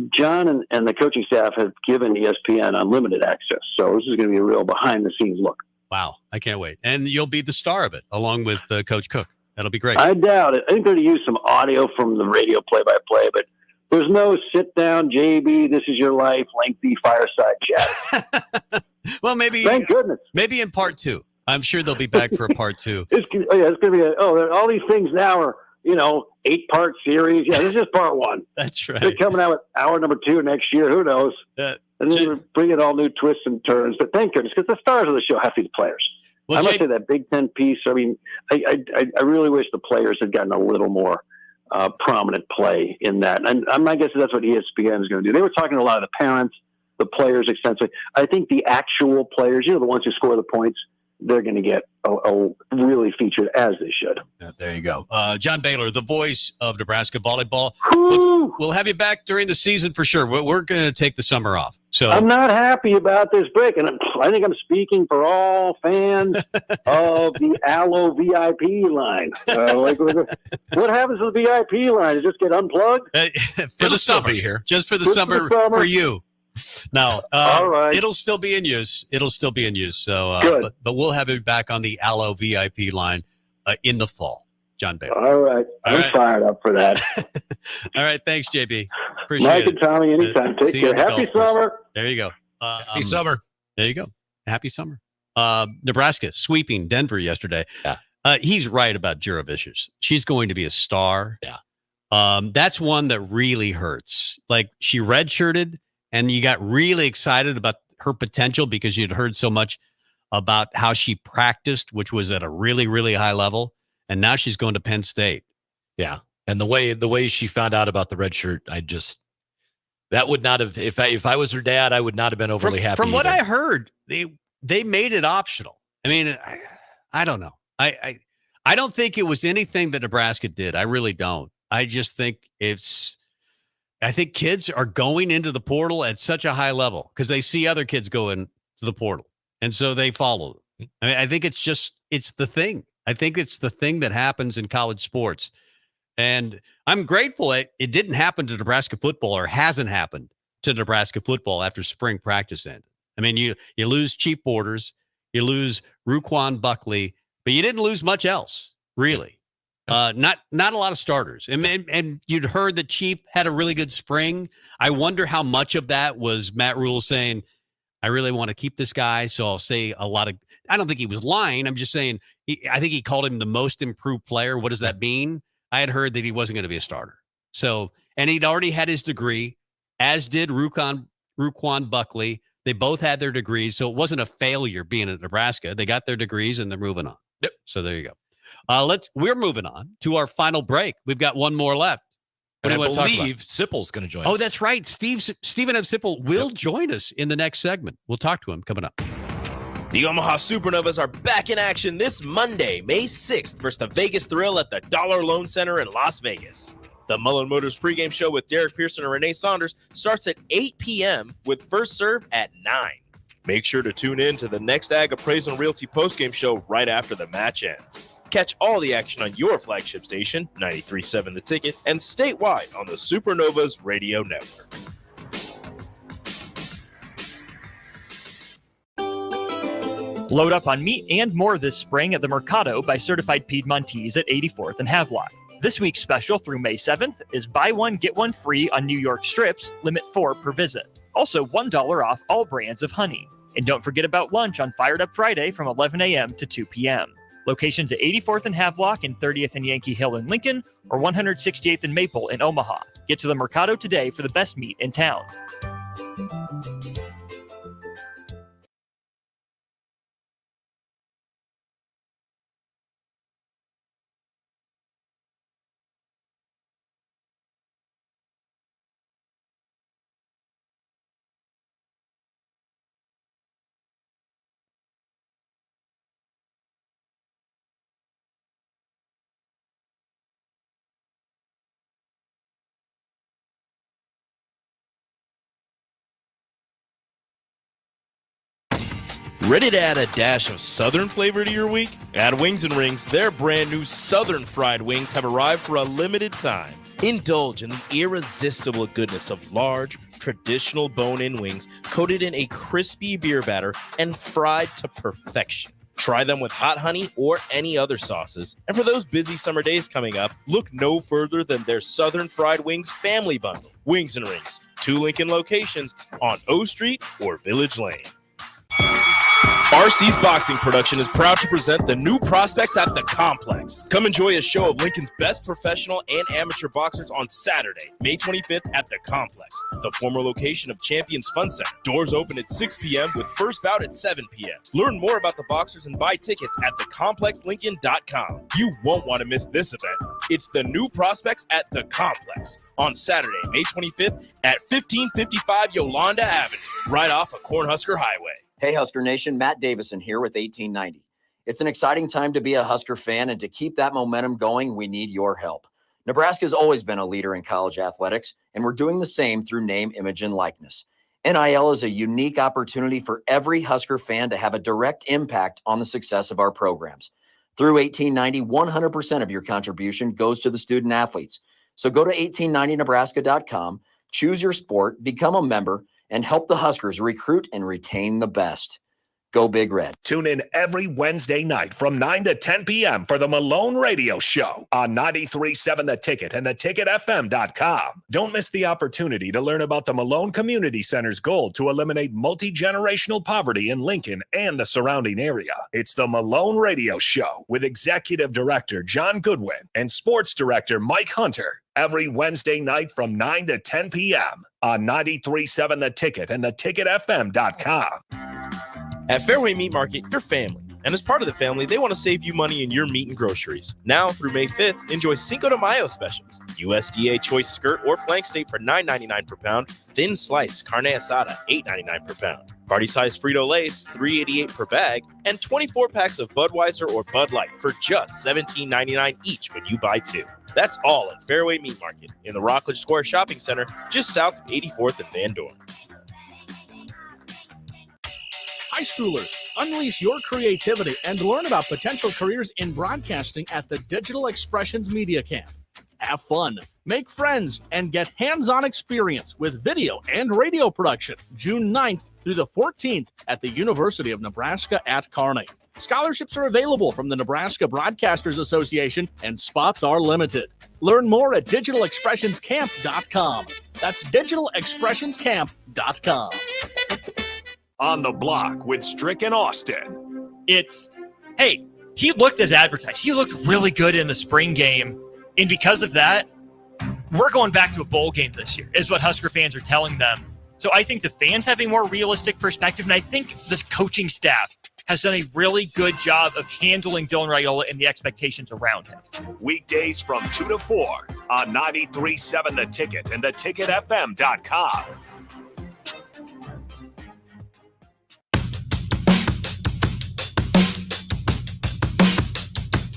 John and the coaching staff have given ESPN unlimited access. So this is going to be a real behind the scenes look. Wow. I can't wait. And you'll be the star of it along with Coach Cook. That'll be great. I doubt it. I think they're going to use some audio from the radio play-by-play, but there's no sit down, JB, this is your life, lengthy fireside chat. Well, maybe. Thank goodness. Maybe in part 2. I'm sure they'll be back for a part 2. It's going to be all these things now are, 8-part series. Yeah, this is just part 1. That's right. They're coming out with hour number 2 next year. Who knows? And then we're bringing all new twists and turns. But thank goodness, because the stars of the show have to be the players. Well, I must say that Big Ten piece, I mean, I really wish the players had gotten a little more prominent play in that. And my guess is that's what ESPN is going to do. They were talking to a lot of the parents, the players extensively. I think the actual players, the ones who score the points, they're going to get really featured as they should. There you go. John Baylor, the voice of Nebraska volleyball. We'll have you back during the season for sure. We're going to take the summer off. So I'm not happy about this break, and I think I'm speaking for all fans of the Allo VIP line. What happens to the VIP line? Does it just get unplugged? For the summer, here, just for the summer for you. No, all right. It'll still be in use. So, but we'll have you back on the Allo VIP line in the fall. John Baylor. All right. I'm fired up for that. All right. Thanks, JB. Appreciate Mike it. and Tommy, anytime. Take care. Happy summer. There you go. Happy summer. There you go. Happy summer. Nebraska sweeping Denver yesterday. Yeah. He's right about Jurevicius. She's going to be a star. Yeah. That's one that really hurts. Like, she redshirted, and you got really excited about her potential because you'd heard so much about how she practiced, which was at a really, really high level. And now she's going to Penn State. Yeah. And the way she found out about the red shirt, that would not have, if I was her dad, I would not have been overly happy. From what I heard, they made it optional. I mean, I don't know. I don't think it was anything that Nebraska did. I really don't. I just think I think kids are going into the portal at such a high level because they see other kids go into the portal. And so they follow them. I mean, I think it's the thing. I think it's the thing that happens in college sports. And I'm grateful it didn't happen to Nebraska football, or hasn't happened to Nebraska football after spring practice ended. I mean, you lose Chief Borders, you lose Ruquan Buckley, but you didn't lose much else, really. Not a lot of starters. And you'd heard that Chief had a really good spring. I wonder how much of that was Matt Rule saying, I really want to keep this guy, so I'll say a lot of – I don't think he was lying. I'm just saying I think he called him the most improved player. What does that mean? I had heard that he wasn't going to be a starter. So, and he'd already had his degree, as did Ruquan Buckley. They both had their degrees, so it wasn't a failure being at Nebraska. They got their degrees and they're moving on. Yep. So there you go. We're moving on to our final break. We've got one more left. What And do I you want to talk believe Sipple's going to join us. Oh, that's right. Stephen F. Sipple will join us in the next segment. We'll talk to him coming up. The Omaha Supernovas are back in action this Monday, May 6th, versus the Vegas Thrill at the Dollar Loan Center in Las Vegas. The Mullen Motors pregame show with Derek Pearson and Renee Saunders starts at 8 p.m. with first serve at 9. Make sure to tune in to the next Ag Appraisal and Realty postgame show right after the match ends. Catch all the action on your flagship station, 93.7 The Ticket, and statewide on the Supernovas Radio Network. Load up on meat and more this spring at the Mercado by Certified Piedmontese at 84th and Havelock. This week's special through May 7th is buy one, get one free on New York strips, limit 4 per visit. Also $1 off all brands of honey. And don't forget about lunch on Fired Up Friday from 11 a.m. to 2 p.m. Locations at 84th and Havelock and 30th and Yankee Hill in Lincoln or 168th and Maple in Omaha. Get to the Mercado today for the best meat in town. Ready to add a dash of Southern flavor to your week? At Wings and Rings, their brand new Southern fried wings have arrived for a limited time. Indulge in the irresistible goodness of large, traditional bone-in wings coated in a crispy beer batter and fried to perfection. Try them with hot honey or any other sauces. And for those busy summer days coming up, look no further than their Southern Fried Wings Family Bundle. Wings and Rings, 2 Lincoln locations on O Street or Village Lane. RC's Boxing Production is proud to present the new prospects at the Complex. Come enjoy a show of Lincoln's best professional and amateur boxers on Saturday, May 25th at the Complex, the former location of Champions Fun Center. Doors open at 6 p.m. with first bout at 7 p.m. Learn more about the boxers and buy tickets at thecomplexlincoln.com. You won't want to miss this event. It's the new prospects at the Complex on Saturday, May 25th at 1555 Yolanda Avenue, right off of Cornhusker Highway. Hey, Husker Nation, Matt Davison here with 1890. It's an exciting time to be a Husker fan, and to keep that momentum going, we need your help. Nebraska has always been a leader in college athletics, and we're doing the same through name, image, and likeness. NIL is a unique opportunity for every Husker fan to have a direct impact on the success of our programs. Through 1890, 100% of your contribution goes to the student athletes. So go to 1890nebraska.com, choose your sport, become a member, and help the Huskers recruit and retain the best. Go Big Red. Tune in every Wednesday night from 9 to 10 p.m. for the Malone Radio Show on 93.7 The Ticket and theticketfm.com. Don't miss the opportunity to learn about the Malone Community Center's goal to eliminate multi-generational poverty in Lincoln and the surrounding area. It's the Malone Radio Show with Executive Director John Goodwin and Sports Director Mike Hunter. Every Wednesday night from 9 to 10 p.m. on 93.7 The Ticket and theticketfm.com. At Fairway Meat Market, your family. And as part of the family, they want to save you money in your meat and groceries. Now through May 5th, enjoy Cinco de Mayo specials. USDA choice skirt or flank steak for $9.99 per pound. Thin slice carne asada, $8.99 per pound. Party-sized Frito-Lays, $3.88 per bag. And 24 packs of Budweiser or Bud Light for just $17.99 each when you buy 2. That's all at Fairway Meat Market in the Rockledge Square Shopping Center, just south of 84th and Van Dorn. High schoolers, unleash your creativity and learn about potential careers in broadcasting at the Digital Expressions Media Camp. Have fun, make friends, and get hands-on experience with video and radio production June 9th through the 14th at the University of Nebraska at Kearney. Scholarships are available from the Nebraska Broadcasters Association, and spots are limited. Learn more at digitalexpressionscamp.com. That's digitalexpressionscamp.com. On the Block with Strick and Austin. Hey, he looked as advertised. He looked really good in the spring game. And because of that, we're going back to a bowl game this year, is what Husker fans are telling them. So I think the fans have a more realistic perspective, and I think this coaching staff has done a really good job of handling Dylan Raiola and the expectations around him. Weekdays from 2 to 4 on 93.7 The Ticket and theticketfm.com.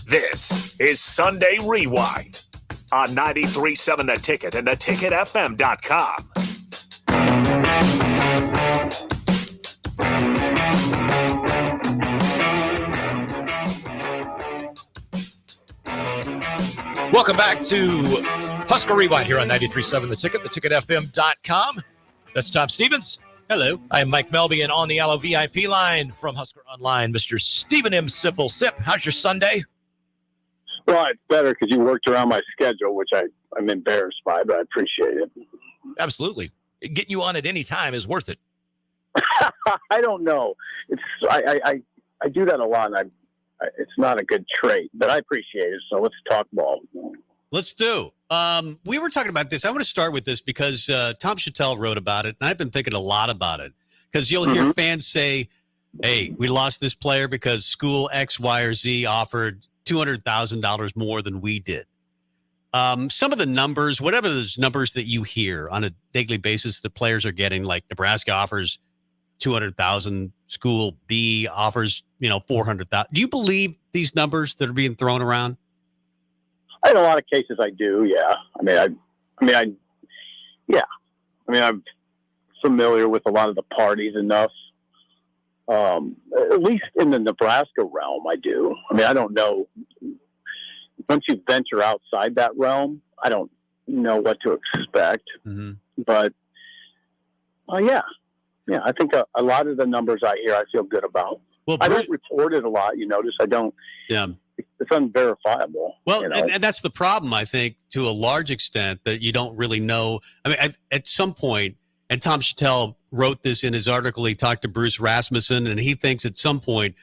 This is Sunday Rewind on 93.7 The Ticket and theticketfm.com. Welcome back to Husker Rewind here on 93.7 The Ticket, theticketfm.com. That's Tom Stevens. Hello. I am Mike Melby, and on the Allo VIP line from Husker Online, Mr. Stephen M. Sipple. Sip, how's your Sunday? Well, it's better because you worked around my schedule, which I'm embarrassed by, but I appreciate it. Absolutely. Getting you on at any time is worth it. I don't know. I do that a lot, and it's not a good trait, but I appreciate it. So let's talk ball. Let's do. We were talking about this. I want to start with this because Tom Chattel wrote about it, and I've been thinking a lot about it. Because you'll hear fans say, hey, we lost this player because school X, Y, or Z offered $200,000 more than we did. Some of the numbers, whatever those numbers that you hear on a daily basis, the players are getting, like Nebraska offers $200,000, school B offers, $400,000. Do you believe these numbers that are being thrown around? In a lot of cases, I do. Yeah. I'm familiar with a lot of the parties enough. At least in the Nebraska realm, I do. I don't know. Once you venture outside that realm, I don't know what to expect. But, yeah, I think a lot of the numbers I hear, I feel good about. Well, I don't report it a lot. You notice I don't. Yeah. It's unverifiable. Well, and that's the problem, I think, to a large extent, that you don't really know. At some point, and Tom Chattel wrote this in his article, he talked to Bruce Rasmussen, and he thinks at some point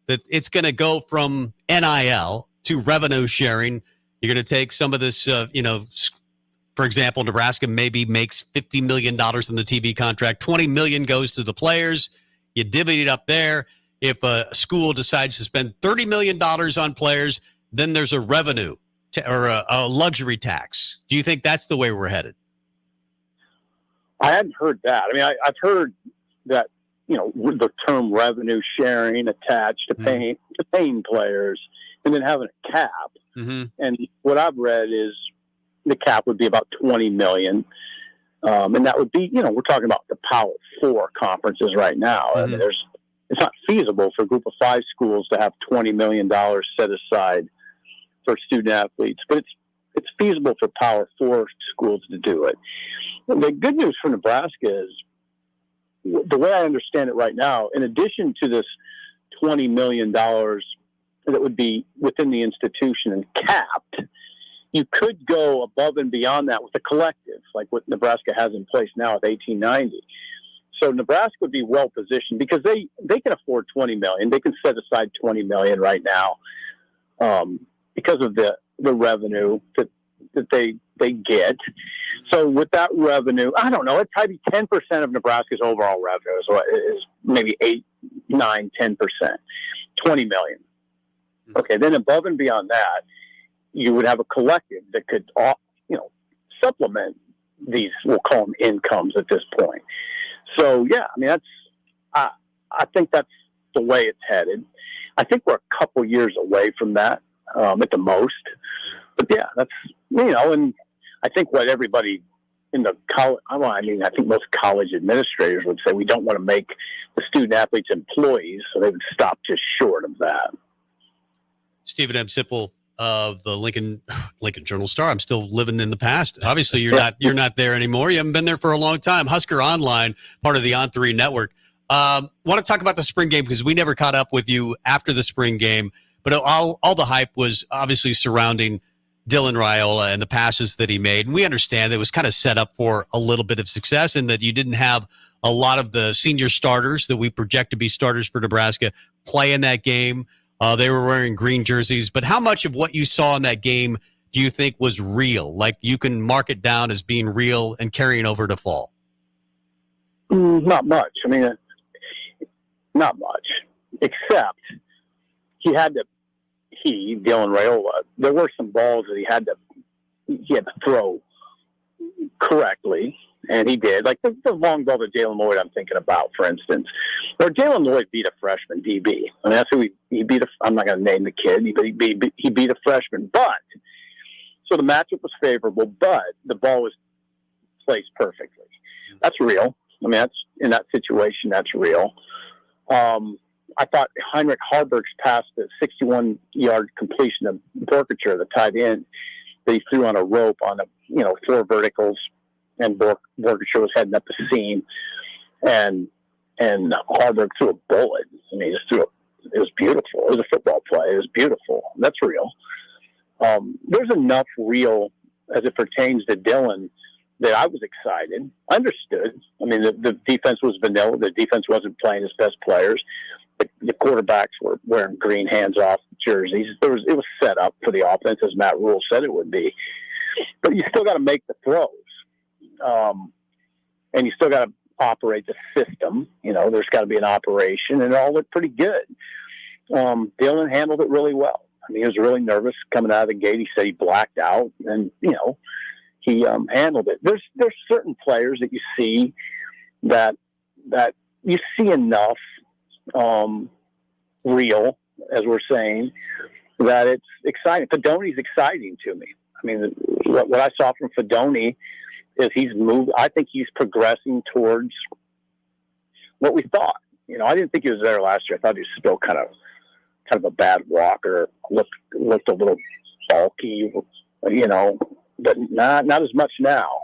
that it's going to go from NIL to revenue sharing. You're going to take some of this, for example, Nebraska maybe makes $50 million in the TV contract. $20 million goes to the players. You divvy it up there. If a school decides to spend $30 million on players, then there's a revenue or a luxury tax. Do you think that's the way we're headed? I hadn't heard that. I've heard that, the term revenue sharing attached to paying players and then having a cap. And what I've read is the cap would be about $20 million. And that would be, we're talking about the Power 4 conferences right now. It's not feasible for a group of 5 schools to have $20 million set aside for student athletes, but it's feasible for Power 4 schools to do it. And the good news for Nebraska is, the way I understand it right now, in addition to this $20 million that would be within the institution and capped, you could go above and beyond that with a collective, like what Nebraska has in place now with 1890. So Nebraska would be well positioned because they can afford $20 million. They can set aside $20 million right now because of the revenue that they get. So with that revenue, I don't know, it's probably 10% of Nebraska's overall revenue is maybe 8, 9, 10%, $20 million. Okay, then above and beyond that, you would have a collective that could, supplement these, we'll call them incomes at this point. So, yeah, I think that's the way it's headed. I think we're a couple years away from that at the most. But, yeah, that's, and I think what everybody in the college, I think most college administrators would say we don't want to make the student athletes employees, so they would stop just short of that. Stephen M. Sipple of the Lincoln Journal-Star. I'm still living in the past. Obviously, you're not there anymore. You haven't been there for a long time. Husker Online, part of the On3 network. Want to talk about the spring game because we never caught up with you after the spring game, but all the hype was obviously surrounding Dylan Raiola and the passes that he made. And we understand it was kind of set up for a little bit of success and that you didn't have a lot of the senior starters that we project to be starters for Nebraska play in that game. They were wearing green jerseys, but how much of what you saw in that game do you think was real? Like you can mark it down as being real and carrying over to fall? Not much. I mean, not much, except Dylan Raiola, there were some balls that he had to throw correctly, and he did. Like the long ball to Jalen Lloyd, I'm thinking about, for instance, where Jalen Lloyd beat a freshman DB. I mean, that's who he beat. I'm not going to name the kid, but he beat a freshman. But so the matchup was favorable, but the ball was placed perfectly. That's real. I mean, that's in that situation. That's real. I thought Heinrich Harburg's pass, the 61-yard completion of Borkature, the tight end, that he threw on a rope on 4 verticals, and Borkature was heading up the seam, and Harburg threw a bullet. I mean, he just threw it. It was beautiful. It was a football play. It was beautiful. That's real. There's enough real as it pertains to Dylan that I was excited. I understood. I mean, the defense was vanilla. The defense wasn't playing his best players. The quarterbacks were wearing green hands-off jerseys. It was set up for the offense, as Matt Rule said it would be. But you still got to make the throws. And you still got to operate the system. There's got to be an operation, and it all looked pretty good. Dylan handled it really well. I mean, he was really nervous coming out of the gate. He said he blacked out, and, he handled it. There's certain players that you see that you see enough real, as we're saying, that it's exciting. Fedoni's exciting to me. I mean, what I saw from Fedoni is he's moved. I think he's progressing towards what we thought. I didn't think he was there last year. I thought he was still kind of a bad walker, looked a little bulky, but not as much now.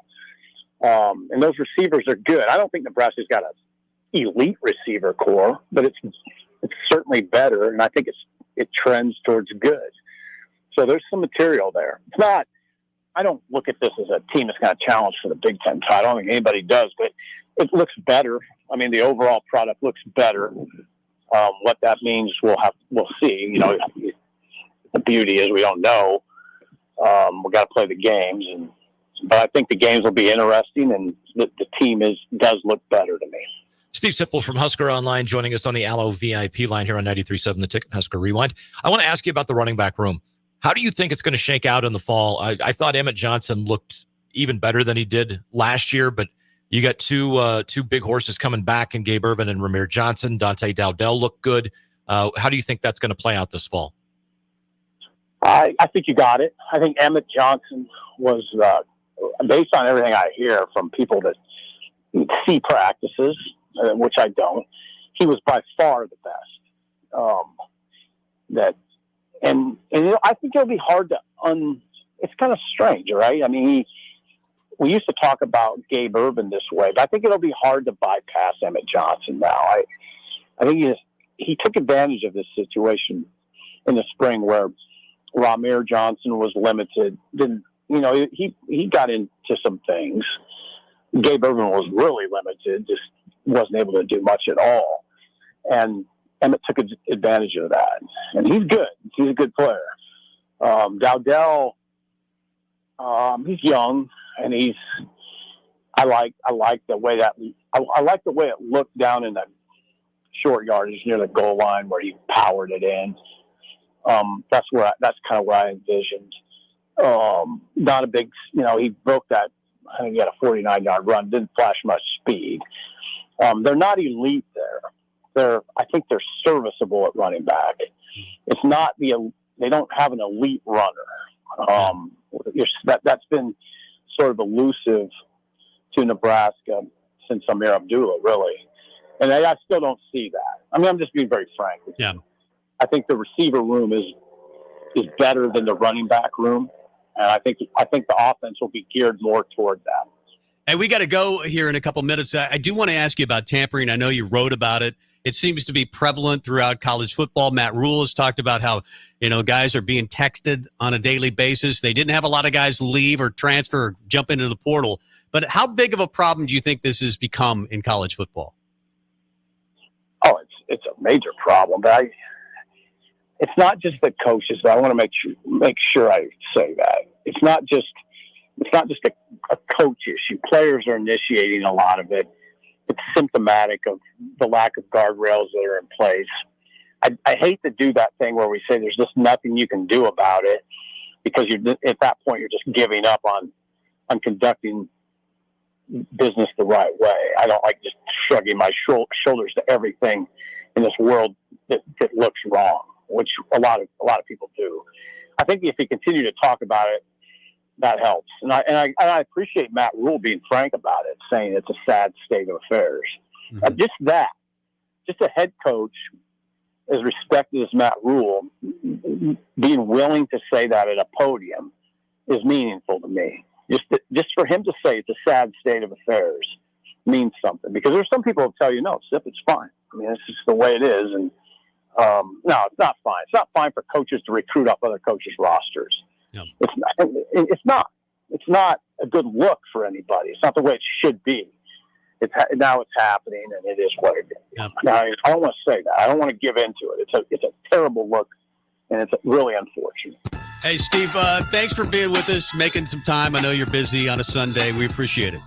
And those receivers are good. I don't think Nebraska's got an elite receiver core, but it's certainly better, and I think it trends towards good. So there's some material there. It's not. I don't look at this as a team that's going to challenge for the Big Ten title. I don't think anybody does, but it looks better. I mean, the overall product looks better. What that means, we'll see. The beauty is we don't know. We got to play the games, but I think the games will be interesting, and the team does look better to me. Steve Sipple from Husker Online joining us on the Allo VIP line here on 93.7 The Ticket, Husker Rewind. I want to ask you about the running back room. How do you think it's going to shake out in the fall? I thought Emmett Johnson looked even better than he did last year, but you got two big horses coming back in Gabe Ervin and Ramir Johnson. Dante Dowdell looked good. How do you think that's going to play out this fall? I think you got it. I think Emmett Johnson was, based on everything I hear from people that see practices, which I don't, he was by far the best. And I think it'll be hard to it's kind of strange, right? I mean, we used to talk about Gabe Ervin this way, but I think it'll be hard to bypass Emmett Johnson now. I think he took advantage of this situation in the spring where Ramir Johnson was limited. He got into some things. Gabe Ervin was really limited, just wasn't able to do much at all. And Emmett took advantage of that. And he's good. He's a good player. Dowdell, he's young, and I like the way I like the way it looked down in the short yardage near the goal line where he powered it in. That's kind of what I envisioned. Not a big, he broke that. I think he had a 49-yard run. Didn't flash much speed. They're not elite there. I think they're serviceable at running back. It's not they don't have an elite runner. That's been sort of elusive to Nebraska since Amir Abdullah, really. And I still don't see that. I mean, I'm just being very frank. Yeah. I think the receiver room is better than the running back room. And I think the offense will be geared more toward that. Hey, we got to go here in a couple minutes. I do want to ask you about tampering. I know you wrote about it. It seems to be prevalent throughout college football. Matt Rule has talked about how, guys are being texted on a daily basis. They didn't have a lot of guys leave or transfer or jump into the portal. But how big of a problem do you think this has become in college football? Oh, it's a major problem. But it's not just the coaches. But I want to make sure I say that it's not just a coach issue. Players are initiating a lot of it, it's symptomatic of the lack of guardrails that are in place. I hate to do that thing where we say there's just nothing you can do about it, because at that point you're just giving up on conducting business the right way. I don't like just shrugging my shoulders to everything in this world that looks wrong, which a lot of people do. I think if you continue to talk about it, that helps. And I appreciate Matt Rule being frank about it, saying it's a sad state of affairs. Just a head coach as respected as Matt Rule, being willing to say that at a podium is meaningful to me. Just for him to say it's a sad state of affairs means something, because there's some people who tell you, no, Sip, it's fine. I mean, it's just the way it is. And no, it's not fine. It's not fine for coaches to recruit off other coaches' rosters. Yeah. It's not a good look for anybody. It's not the way it should be. Now it's happening, and it is what it is. Yeah. Now, I don't want to say that. I don't want to give into it. It's a terrible look, and it's really unfortunate. Hey, Steve, thanks for being with us, making some time. I know you're busy on a Sunday. We appreciate it.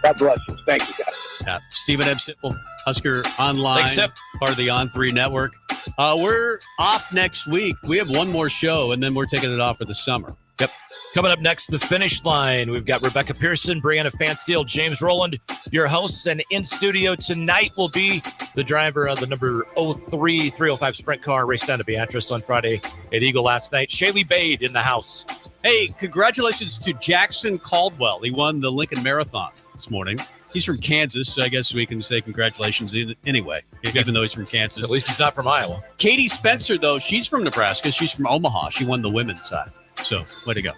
God bless you. Thank you, guys. Yeah. Stephen M. Sipple, Husker Online, Thanks, Sip. Part of the On3 Network. We're off next week. We have one more show, and then we're taking it off for the summer. Yep. Coming up next, The Finish Line. We've got Rebecca Pearson, Brianna Fansteel, James Rowland, your hosts. And in studio tonight will be the driver of the number 03-305 sprint car raced down to Beatrice on Friday at Eagle last night. Shaylee Bade in the house. Hey, congratulations to Jackson Caldwell. He won the Lincoln Marathon this morning. He's from Kansas, so I guess we can say congratulations anyway, even though he's from Kansas. At least he's not from Iowa. Katie Spencer, though, she's from Nebraska. She's from Omaha. She won the women's side. So, way to go.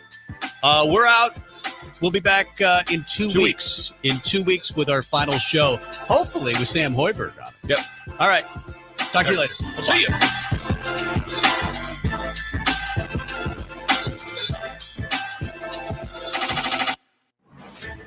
We're out. We'll be back in 2 weeks. In 2 weeks with our final show, hopefully with Sam Hoiberg on it. Yep. All right. Talk to you later. I'll see you.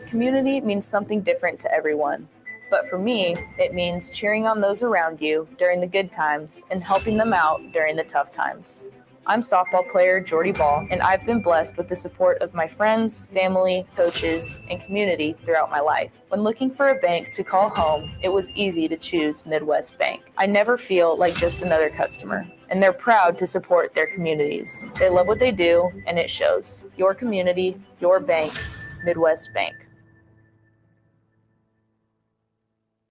Community means something different to everyone. But for me, it means cheering on those around you during the good times and helping them out during the tough times. I'm softball player Jordy Ball, and I've been blessed with the support of my friends, family, coaches, and community throughout my life. When looking for a bank to call home, it was easy to choose Midwest Bank. I never feel like just another customer, and they're proud to support their communities. They love what they do, and it shows. Your community, your bank, Midwest Bank.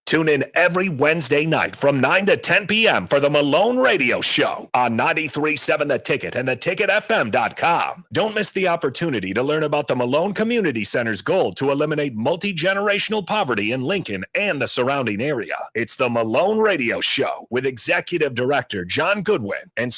Tune in every Wednesday night from 9 to 10 p.m. for the Malone Radio Show on 93.7 The Ticket and theticketfm.com. Don't miss the opportunity to learn about the Malone Community Center's goal to eliminate multi-generational poverty in Lincoln and the surrounding area. It's the Malone Radio Show with Executive Director John Goodwin and